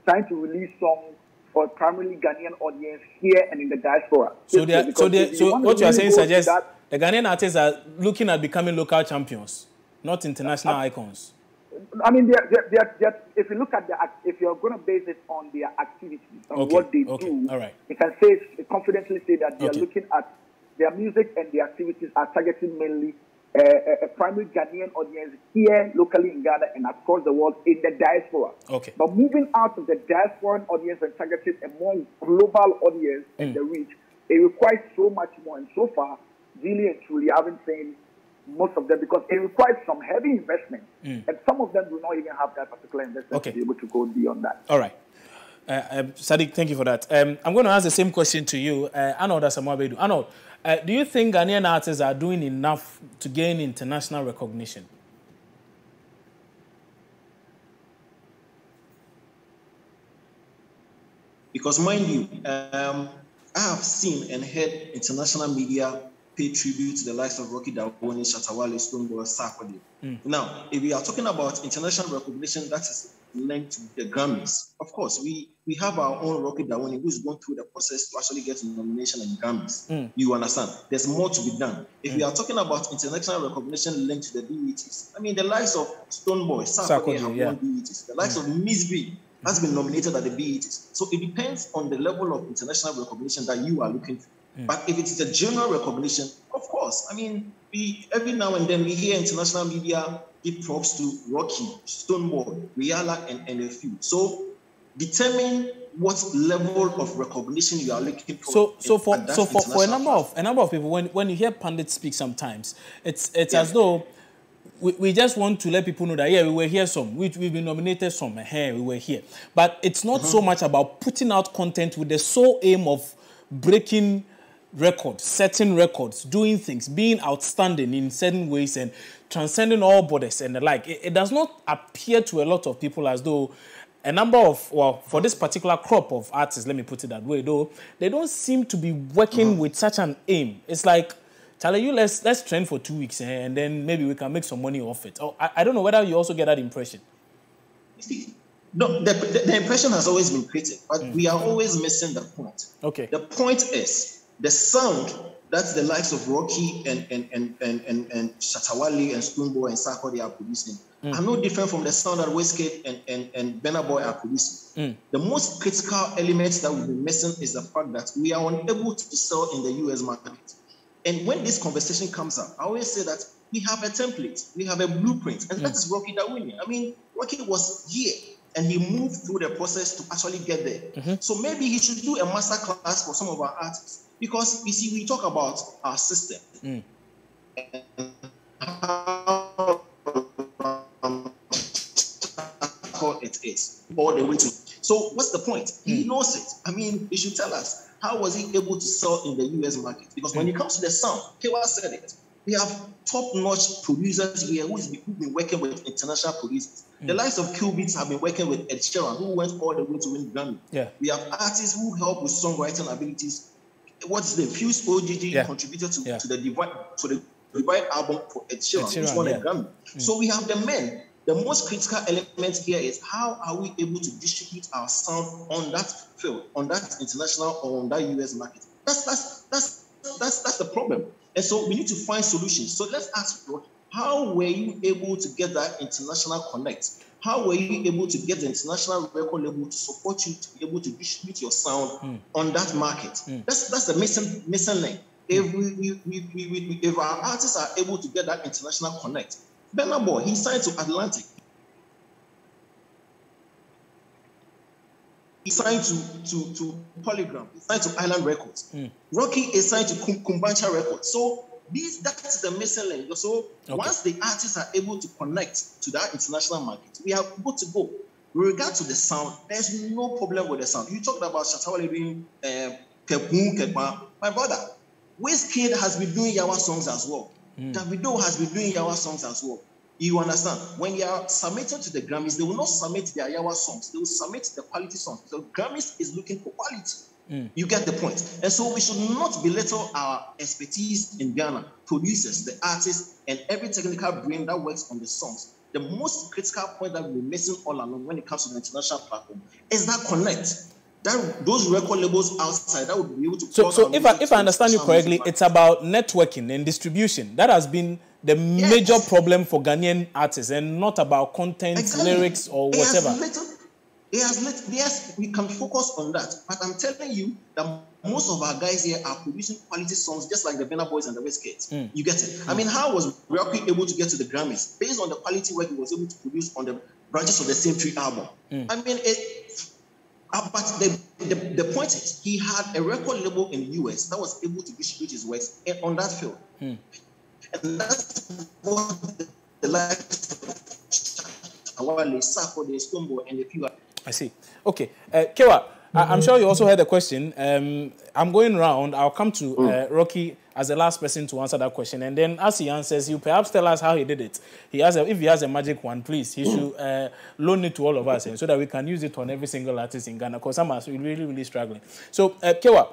trying to release songs for a primarily Ghanaian audience here and in the diaspora. So what you are saying suggests the Ghanaian artists are looking at becoming local champions, not international icons. I mean, if you look at if you're going to base it on their activities, on what they do, all right, you can confidently say that they are looking at their music and their activities are targeting mainly a primary Ghanaian audience here locally in Ghana and across the world in the diaspora. Okay. But moving out of the diasporan audience and targeting a more global audience and the reach, it requires so much more. And so far, really and truly, I haven't seen most of them because it requires some heavy investment, and some of them do not even have that particular investment to be able to go beyond that. All right. Sadiq, thank you for that. I'm going to ask the same question to you. Arnold Asamoah-Bedu. Arnold, do you think Ghanaian artists are doing enough to gain international recognition? Because mind you, I have seen and heard international media pay tribute to the likes of Rocky Dawoni, Shatta, Wale, Stonebwoy, Sarkodie. Now, if we are talking about international recognition that is linked to the Grammys, of course, we have our own Rocky Dawoni who's gone through the process to actually get a nomination in Grammys. You understand? There's more to be done. If we are talking about international recognition linked to the BETs, I mean, the likes of Stonebwoy, Sarkodie have won BETs. The likes of Miss B has been nominated at the BETs. So it depends on the level of international recognition that you are looking for. But if it's a general recognition, of course, I mean, every now and then we hear international media give props to Rocky, Stonebwoy, Rihanna, and a few. So determine what level of recognition you are looking for. So for a number of people, when you hear pundits speak, sometimes it's as though we just want to let people know that we were here some, we've been nominated some, we were here. But it's not so much about putting out content with the sole aim of breaking records, setting records, doing things, being outstanding in certain ways and transcending all borders and the like. It does not appear to a lot of people as though a number of, well, for this particular crop of artists, let me put it that way, though, they don't seem to be working with such an aim. It's like, Charlie, let's train for 2 weeks and then maybe we can make some money off it. I don't know whether you also get that impression. No, the impression has always been created, but we are always missing the point. Okay. The point is the sound that the likes of Rocky and Shatta Wale and Stonebwoy and Sarkodie are producing are no different from the sound that Wizkid and Burna Boy are producing. The most critical element that we've been missing is the fact that we are unable to sell in the US market. And when this conversation comes up, I always say that we have a template, we have a blueprint, and that is Rocky Dawoni. I mean, Rocky was here and he moved through the process to actually get there. So maybe he should do a master class for some of our artists. Because, you see, we talk about our system. And how it is, all the way to. So what's the point? He knows it. I mean, he should tell us, how was he able to sell in the US market? Because when it comes to the sound, Kewa said it. We have top-notch producers here who've been working with international producers. The likes of Q-Beats have been working with Ed Sheeran, who went all the way to win Grammy. We have artists who help with songwriting abilities. What's the Fuse OGG contributed to the Divide album for Ed Sheeran, which won a Grammy. So we have the men. The most critical element here is how are we able to distribute our sound on that field, on that international or on that US market? That's the problem. And so we need to find solutions. So let's ask, how were you able to get that international connect? How were you able to get the international record label to support you to be able to distribute your sound on that market? That's the missing link. If our artists are able to get that international connect, Burna Boy, he signed to Atlantic. He signed to Polygram. He signed to Island Records. Rocky is signed to Kumbancha Records. So that's the missing link. So once the artists are able to connect to that international market, we are good to go. With regard to the sound, there's no problem with the sound. You talked about Shatta Wale doing Kekwa. My brother, Wizkid has been doing Yawa songs as well. Davido has been doing Yawa songs as well. You understand? When you are submitted to the Grammys, they will not submit their Yawa songs. They will submit the quality songs. So Grammys is looking for quality. You get the point. And so we should not belittle our expertise in Ghana, producers, the artists, and every technical brain that works on the songs. The most critical point that we're missing all along when it comes to the international platform is that connect. Those record labels outside that would be able to. So if I understand you correctly, it's about networking and distribution. That has been the major problem for Ghanaian artists, and not about content, lyrics, or whatever. Yes, we can focus on that. But I'm telling you that most of our guys here are producing quality songs, just like the Burna Boys and the Wizkids. You get it? I mean, how was Rocky able to get to the Grammys? Based on the quality work he was able to produce on the Branches of the Same Tree album. I mean, But the point is, he had a record label in the US that was able to distribute his works on that field. And that's what the likes of Wale, Sako, the Stombo, and the few. I see. Okay. Kewa, I'm sure you also heard the question. I'm going round. I'll come to Rocky as the last person to answer that question. And then as he answers, you perhaps tell us how he did it. If he has a magic one, please, he should loan it to all of us so that we can use it on every single artist in Ghana, because some are really, really struggling. So, Kewa,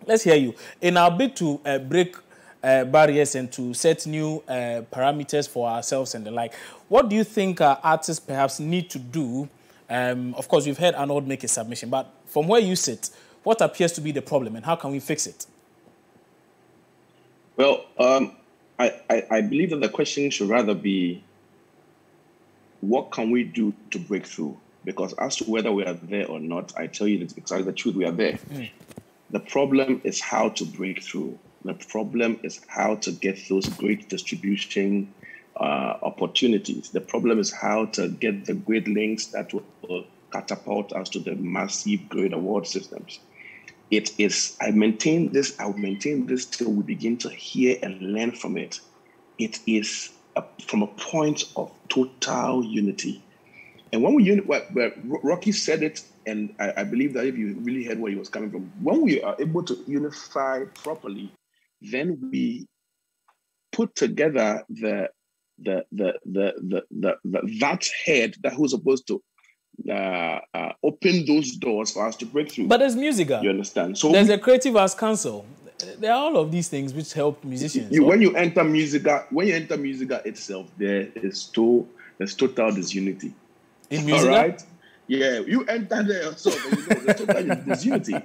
let's hear you. In our bid to break barriers and to set new parameters for ourselves and the like, what do you think artists perhaps need to do? Of course, we've heard Arnold make a submission, but from where you sit, what appears to be the problem and how can we fix it? Well, I believe that the question should rather be, what can we do to break through? Because as to whether we are there or not, I tell you exactly the truth, we are there. The problem is how to break through. The problem is how to get those great distribution opportunities. The problem is how to get the great links that will catapult us to the massive great award systems. It is, I will maintain this till we begin to hear and learn from it. It is from a point of total unity. And when Rocky said it, and I believe that if you really heard where he was coming from, when we are able to unify properly, then we put together that head that who's supposed to open those doors for us to break through. But there's music. You understand? So there's a creative arts council. There are all of these things which help musicians. When you enter musica itself, there's total disunity. In music, all right? Yeah, you enter there yourself, and you know there's total disunity.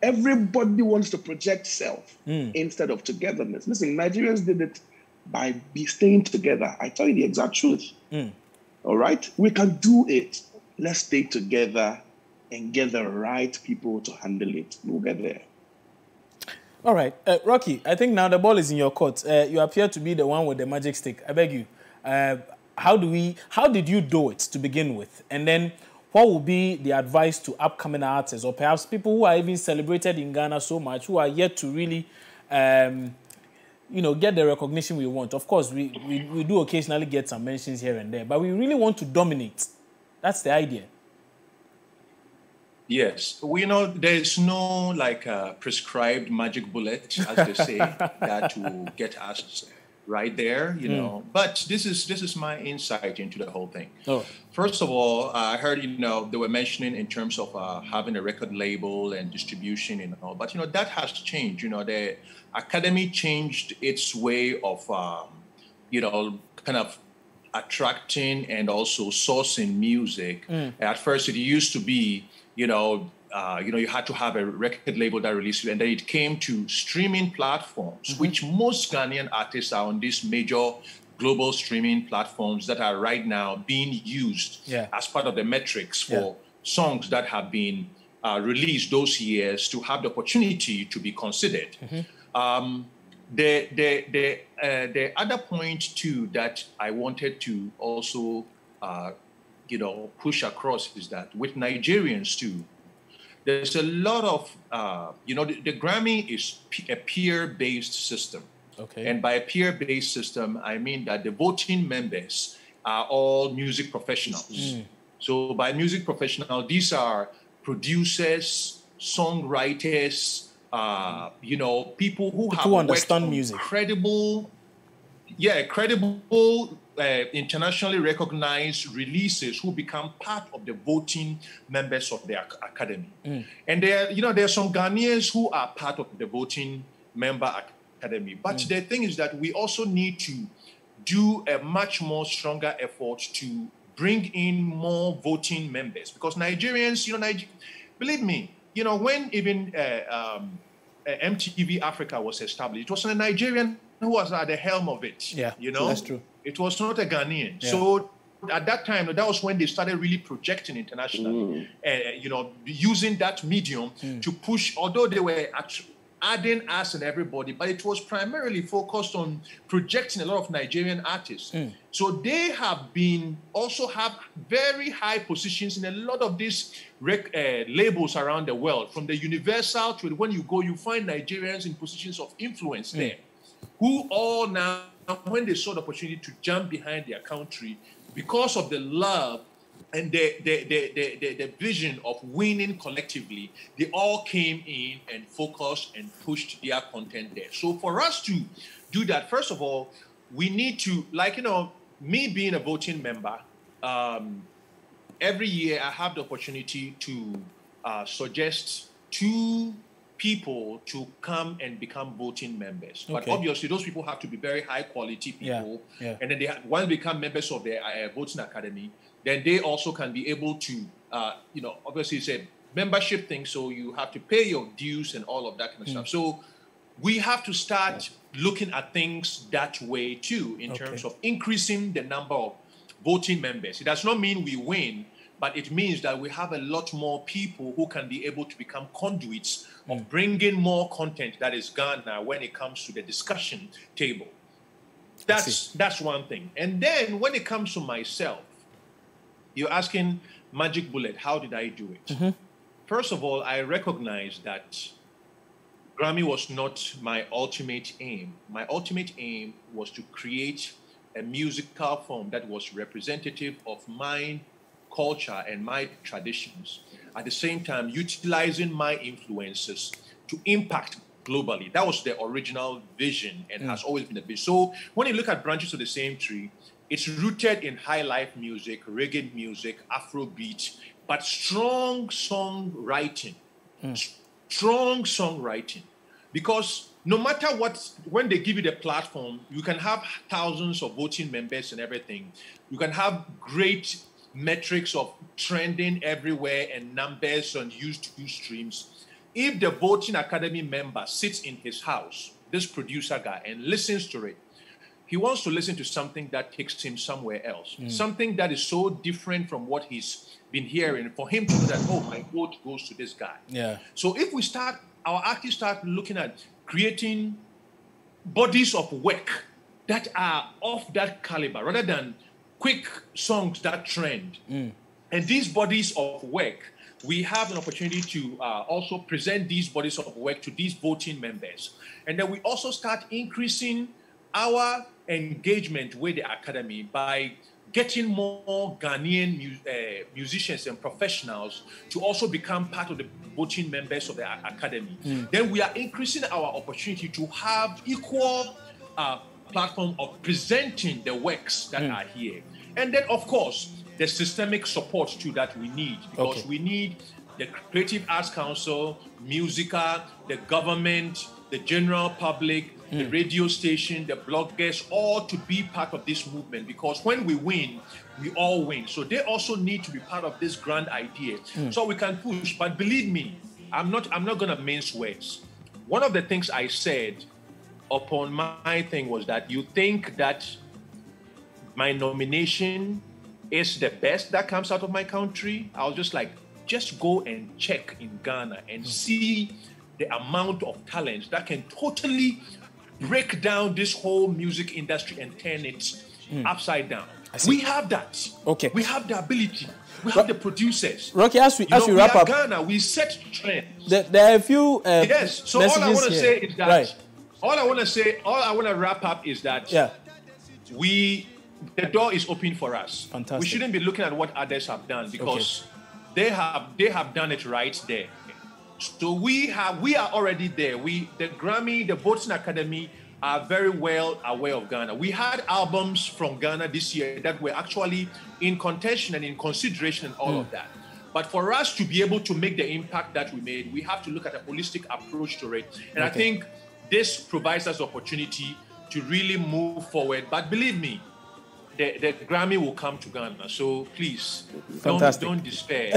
Everybody wants to project self instead of togetherness. Listen, Nigerians did it by staying together. I tell you the exact truth. All right? We can do it. Let's stay together and get the right people to handle it. We'll get there. All right. Rocky, I think now the ball is in your court. You appear to be the one with the magic stick. I beg you. How did you do it to begin with? And then what would be the advice to upcoming artists or perhaps people who are even celebrated in Ghana so much, who are yet to really get the recognition we want? Of course, we do occasionally get some mentions here and there, but we really want to dominate. That's the idea. Yes. We know there's no prescribed magic bullet, as they say, that will get us right there, you know. But this is my insight into the whole thing. Oh. First of all, I heard, they were mentioning in terms of having a record label and distribution and all, but, that has changed. The Academy changed its way of, kind of attracting and also sourcing music. At first, it used to be, you had to have a record label that released it, and then it came to streaming platforms, which most Ghanaian artists are on these major global streaming platforms that are right now being used as part of the metrics for songs that have been released those years to have the opportunity to be considered. The other point too that I wanted to also push across is that with Nigerians too, there's a lot of the Grammy is a peer-based system. Okay. And by a peer-based system, I mean that the voting members are all music professionals. So by music professional, these are producers, songwriters, people who have understand music. Credible, internationally recognized releases who become part of the voting members of the academy. And there are some Ghanaians who are part of the voting member academy. But the thing is that we also need to do a much more stronger effort to bring in more voting members, because Nigerians, believe me, when even MTV Africa was established, it was a Nigerian who was at the helm of it. Yeah, that's true. It was not a Ghanaian. Yeah. So at that time, that was when they started really projecting internationally, using that medium to push, although they were adding us and everybody, but it was primarily focused on projecting a lot of Nigerian artists. So they also have very high positions in a lot of these labels around the world. From the Universal to when you go, you find Nigerians in positions of influence there, who all now, when they saw the opportunity to jump behind their country, because of the love and the vision of winning collectively, they all came in and focused and pushed their content there. So for us to do that, first of all, we need to, me being a voting member, every year I have the opportunity to suggest 2 people to come and become voting members. But obviously, those people have to be very high quality people. And then once they become members of the voting academy, then they also can be able to, obviously it's a membership thing, so you have to pay your dues and all of that kind of stuff. So we have to start looking at things that way too, in terms of increasing the number of voting members. It does not mean we win, but it means that we have a lot more people who can be able to become conduits of bringing more content that is Ghana when it comes to the discussion table. That's one thing. And then when it comes to myself, you're asking Magic Bullet, how did I do it? First of all, I recognize that Grammy was not my ultimate aim. My ultimate aim was to create a musical form that was representative of my culture and my traditions. At the same time, utilizing my influences to impact globally. That was the original vision and has always been the vision. So when you look at Branches of the Same Tree, it's rooted in high life music, reggae music, Afrobeat, but strong songwriting. Strong songwriting. Because no matter what, when they give you the platform, you can have thousands of voting members and everything. You can have great metrics of trending everywhere and numbers on YouTube streams. If the voting academy member sits in his house, this producer guy, and listens to it, he wants to listen to something that takes him somewhere else, something that is so different from what he's been hearing, for him to know that, oh, my vote goes to this guy. So if we our artists start looking at creating bodies of work that are of that caliber, rather than quick songs that trend. And these bodies of work, we have an opportunity to also present these bodies of work to these voting members. And then we also start increasing our engagement with the academy by getting more Ghanaian musicians and professionals to also become part of the voting members of the academy. Then we are increasing our opportunity to have equal platform of presenting the works that are here. And then, of course, the systemic support too that we need, because we need the Creative Arts Council, Musica, the government, the general public, the radio station, the bloggers, all to be part of this movement, because when we win, we all win. So they also need to be part of this grand idea, so we can push. But believe me, I'm not going to mince words. One of the things I said upon my thing was that you think that my nomination is the best that comes out of my country. I was just like, just go and check in Ghana and see the amount of talent that can totally break down this whole music industry and turn it upside down. We have that. We have the ability. We have the producers. Rocky, as we wrap up, Ghana, we set trends. There are a few yes. So all I want to say is that right. all I want to wrap up is that the door is open for us. Fantastic. We shouldn't be looking at what others have done, because they have done it right there. So we are already there. The Grammy, the Voting Academy are very well aware of Ghana. We had albums from Ghana this year that were actually in contention and in consideration and all of that. But for us to be able to make the impact that we made, we have to look at a holistic approach to it. And I think this provides us opportunity to really move forward. But believe me, the Grammy will come to Ghana. So please, don't despair.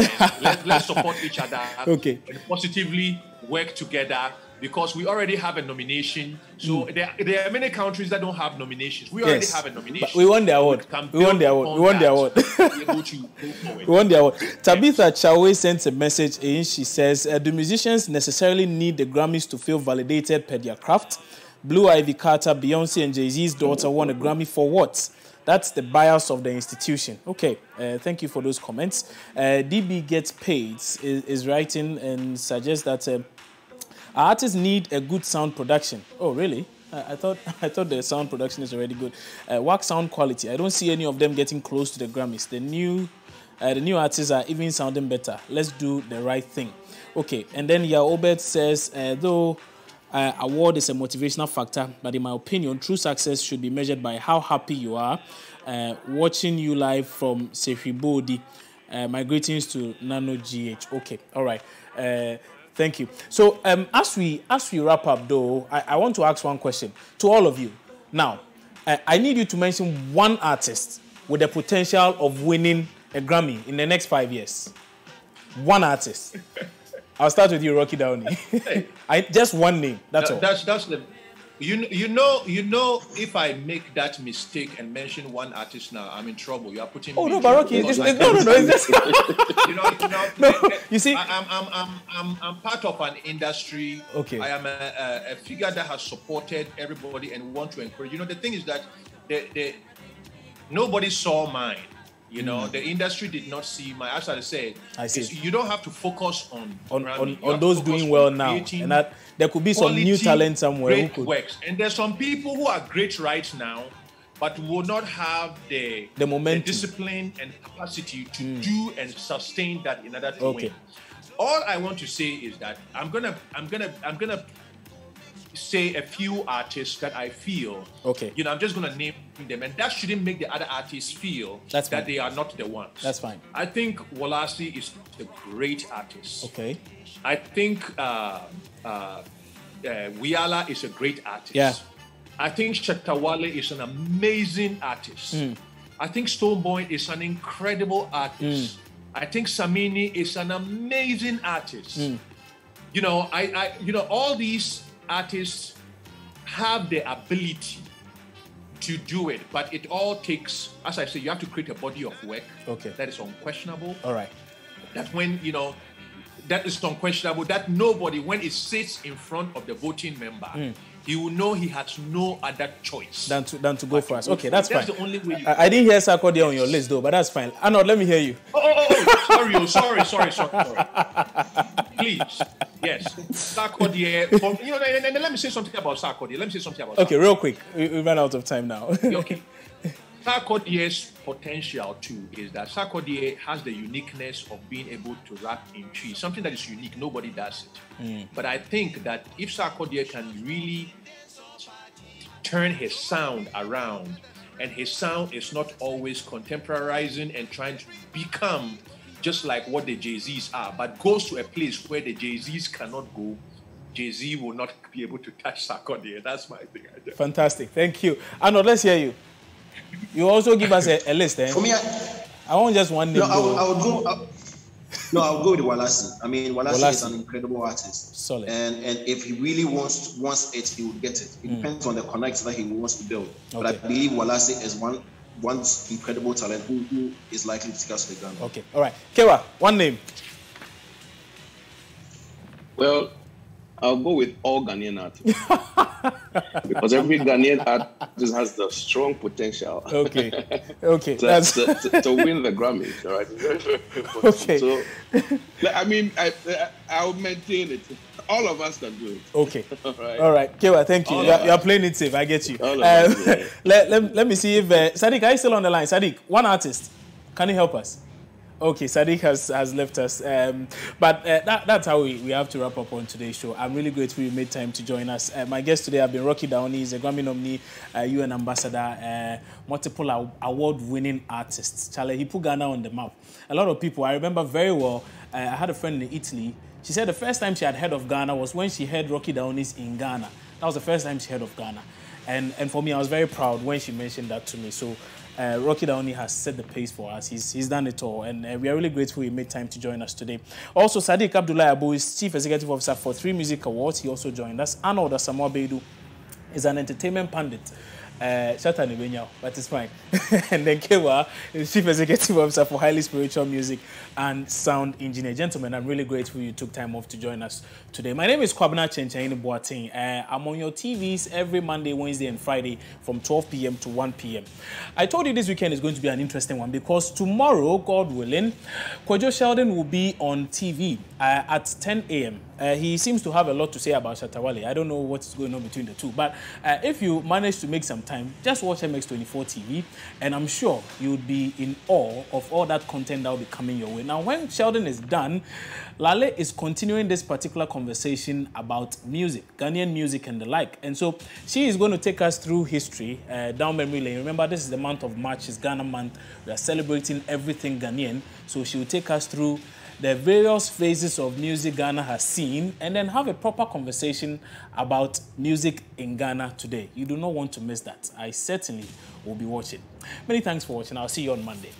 Let's support each other and positively work together because we already have a nomination. So there are many countries that don't have nominations. We already have a nomination. But we won the award. We won the award. We won the award. We won the award. Tabitha Chawe sent a message in. She says, do musicians necessarily need the Grammys to feel validated per their craft? Blue Ivy Carter, Beyonce and Jay-Z's daughter won a Grammy for what? That's the bias of the institution. Okay, thank you for those comments. DB Gets Paid is writing and suggests that artists need a good sound production. Oh, really? I thought the sound production is already good. Work sound quality. I don't see any of them getting close to the Grammys. The new artists are even sounding better. Let's do the right thing. Okay, and then Obed says, though award is a motivational factor, but in my opinion, true success should be measured by how happy you are. Watching you live from Sefribodi. My greetings to Nano GH. Okay, all right. Thank you. So as we wrap up, though, I want to ask one question to all of you. Now, I need you to mention one artist with the potential of winning a Grammy in the next 5 years. One artist. I'll start with you, Rocky Downey. Just one name. That's all. That's the. You know. If I make that mistake and mention one artist now, I'm in trouble. You are putting. Oh no, but Rocky, no. No, you see, I'm part of an industry. Okay. I am a figure that has supported everybody and want to encourage. The thing is that nobody saw mine. The industry did not see my. As I said, you don't have to focus on those doing well now, and that there could be some new talent somewhere who could works. And there's some people who are great right now, but will not have the momentum, the discipline, and capacity to do and sustain that in order to win. All I want to say is that I'm gonna say a few artists that I feel. Okay. I'm just gonna name them, and that shouldn't make the other artists feel that they are not the ones. That's fine. I think Wale is a great artist. Okay. I think Wale is a great artist. Yeah. I think Shatta is an amazing artist. I think Stonebwoy is an incredible artist. I think Samini is an amazing artist. All these artists have the ability to do it, but it all takes, as I say, you have to create a body of work that is unquestionable. All right. That when, that is unquestionable, that nobody, when it sits in front of the voting member, he will know he has no other choice than to go for us. Okay, that's fine. That's the only way. I didn't hear Sarkodie on your list, though, but that's fine. Arnold, let me hear you. Sorry. Please. Yes. Sarkodie. And let me say something about Sarkodie. Okay, real quick. We ran out of time now. Okay. Sarkodie's potential too is that Sarkodie has the uniqueness of being able to rap in tree, something that is unique. Nobody does it. But I think that if Sarkodie can really turn his sound around, and his sound is not always contemporizing and trying to become just like what the Jay-Z's are, but goes to a place where the Jay-Z's cannot go, Jay-Z will not be able to touch Sarkodie. That's my thing. Fantastic. Thank you. Arnold, let's hear you. You also give us a list, eh? For me, I want just one name. No, I'll go with Wale. I mean, Wale is an incredible artist. Solid. And if he really wants it, he will get it. It depends on the connects that he wants to build. But I believe Wale is one incredible talent who is likely to take us to the ground. Okay, all right. Kewa, one name. Well, I'll go with all Ghanaian artists. Because every Ghanaian artist has the strong potential. Okay. to win the Grammy, right? Okay. So, I mean, I'll maintain it. All of us can do it. Okay. All right. Kewa, thank you. You're playing it safe. I get you. Let me see if Sadiq, are you still on the line? Sadiq, one artist. Can you help us? Okay, Sadiq has left us. But that's how we have to wrap up on today's show. I'm really grateful you made time to join us. My guest today have been Rocky Downey. He's a Grammy nominee, UN ambassador, multiple award-winning artist. Charlie, he put Ghana on the map. A lot of people, I remember very well, I had a friend in Italy. She said the first time she had heard of Ghana was when she heard Rocky Downey's in Ghana. That was the first time she heard of Ghana. And for me, I was very proud when she mentioned that to me. So Rocky Downey has set the pace for us. He's done it all, and we are really grateful he made time to join us today. Also, Sadiq Abdullah Abu is Chief Executive Officer for 3 Music Awards. He also joined us. Arnold Asamoah Beidou is an entertainment pundit. Shatta Nibenyao, but it's fine. And then Kewa is Chief Executive Officer for Highly Spiritual Music and Sound Engineer. Gentlemen, I'm really grateful you took time off to join us today. My name is Kwabena Chenchaini Boateng. I'm on your TVs every Monday, Wednesday, and Friday from 12 p.m. to 1 p.m. I told you this weekend is going to be an interesting one because tomorrow, God willing, Kwadwo Sheldon will be on TV at 10 a.m. He seems to have a lot to say about Shatta Wale. I don't know what's going on between the two, but if you manage to make some time, just watch MX24 TV, and I'm sure you'll be in awe of all that content that will be coming your way. Now, when Sheldon is done, Lale is continuing this particular conversation about music, Ghanaian music and the like. And so she is going to take us through history down memory lane. Remember, this is the month of March, it's Ghana month. We are celebrating everything Ghanaian. So she will take us through the various phases of music Ghana has seen, and then have a proper conversation about music in Ghana today. You do not want to miss that. I certainly will be watching. Many thanks for watching. I'll see you on Monday.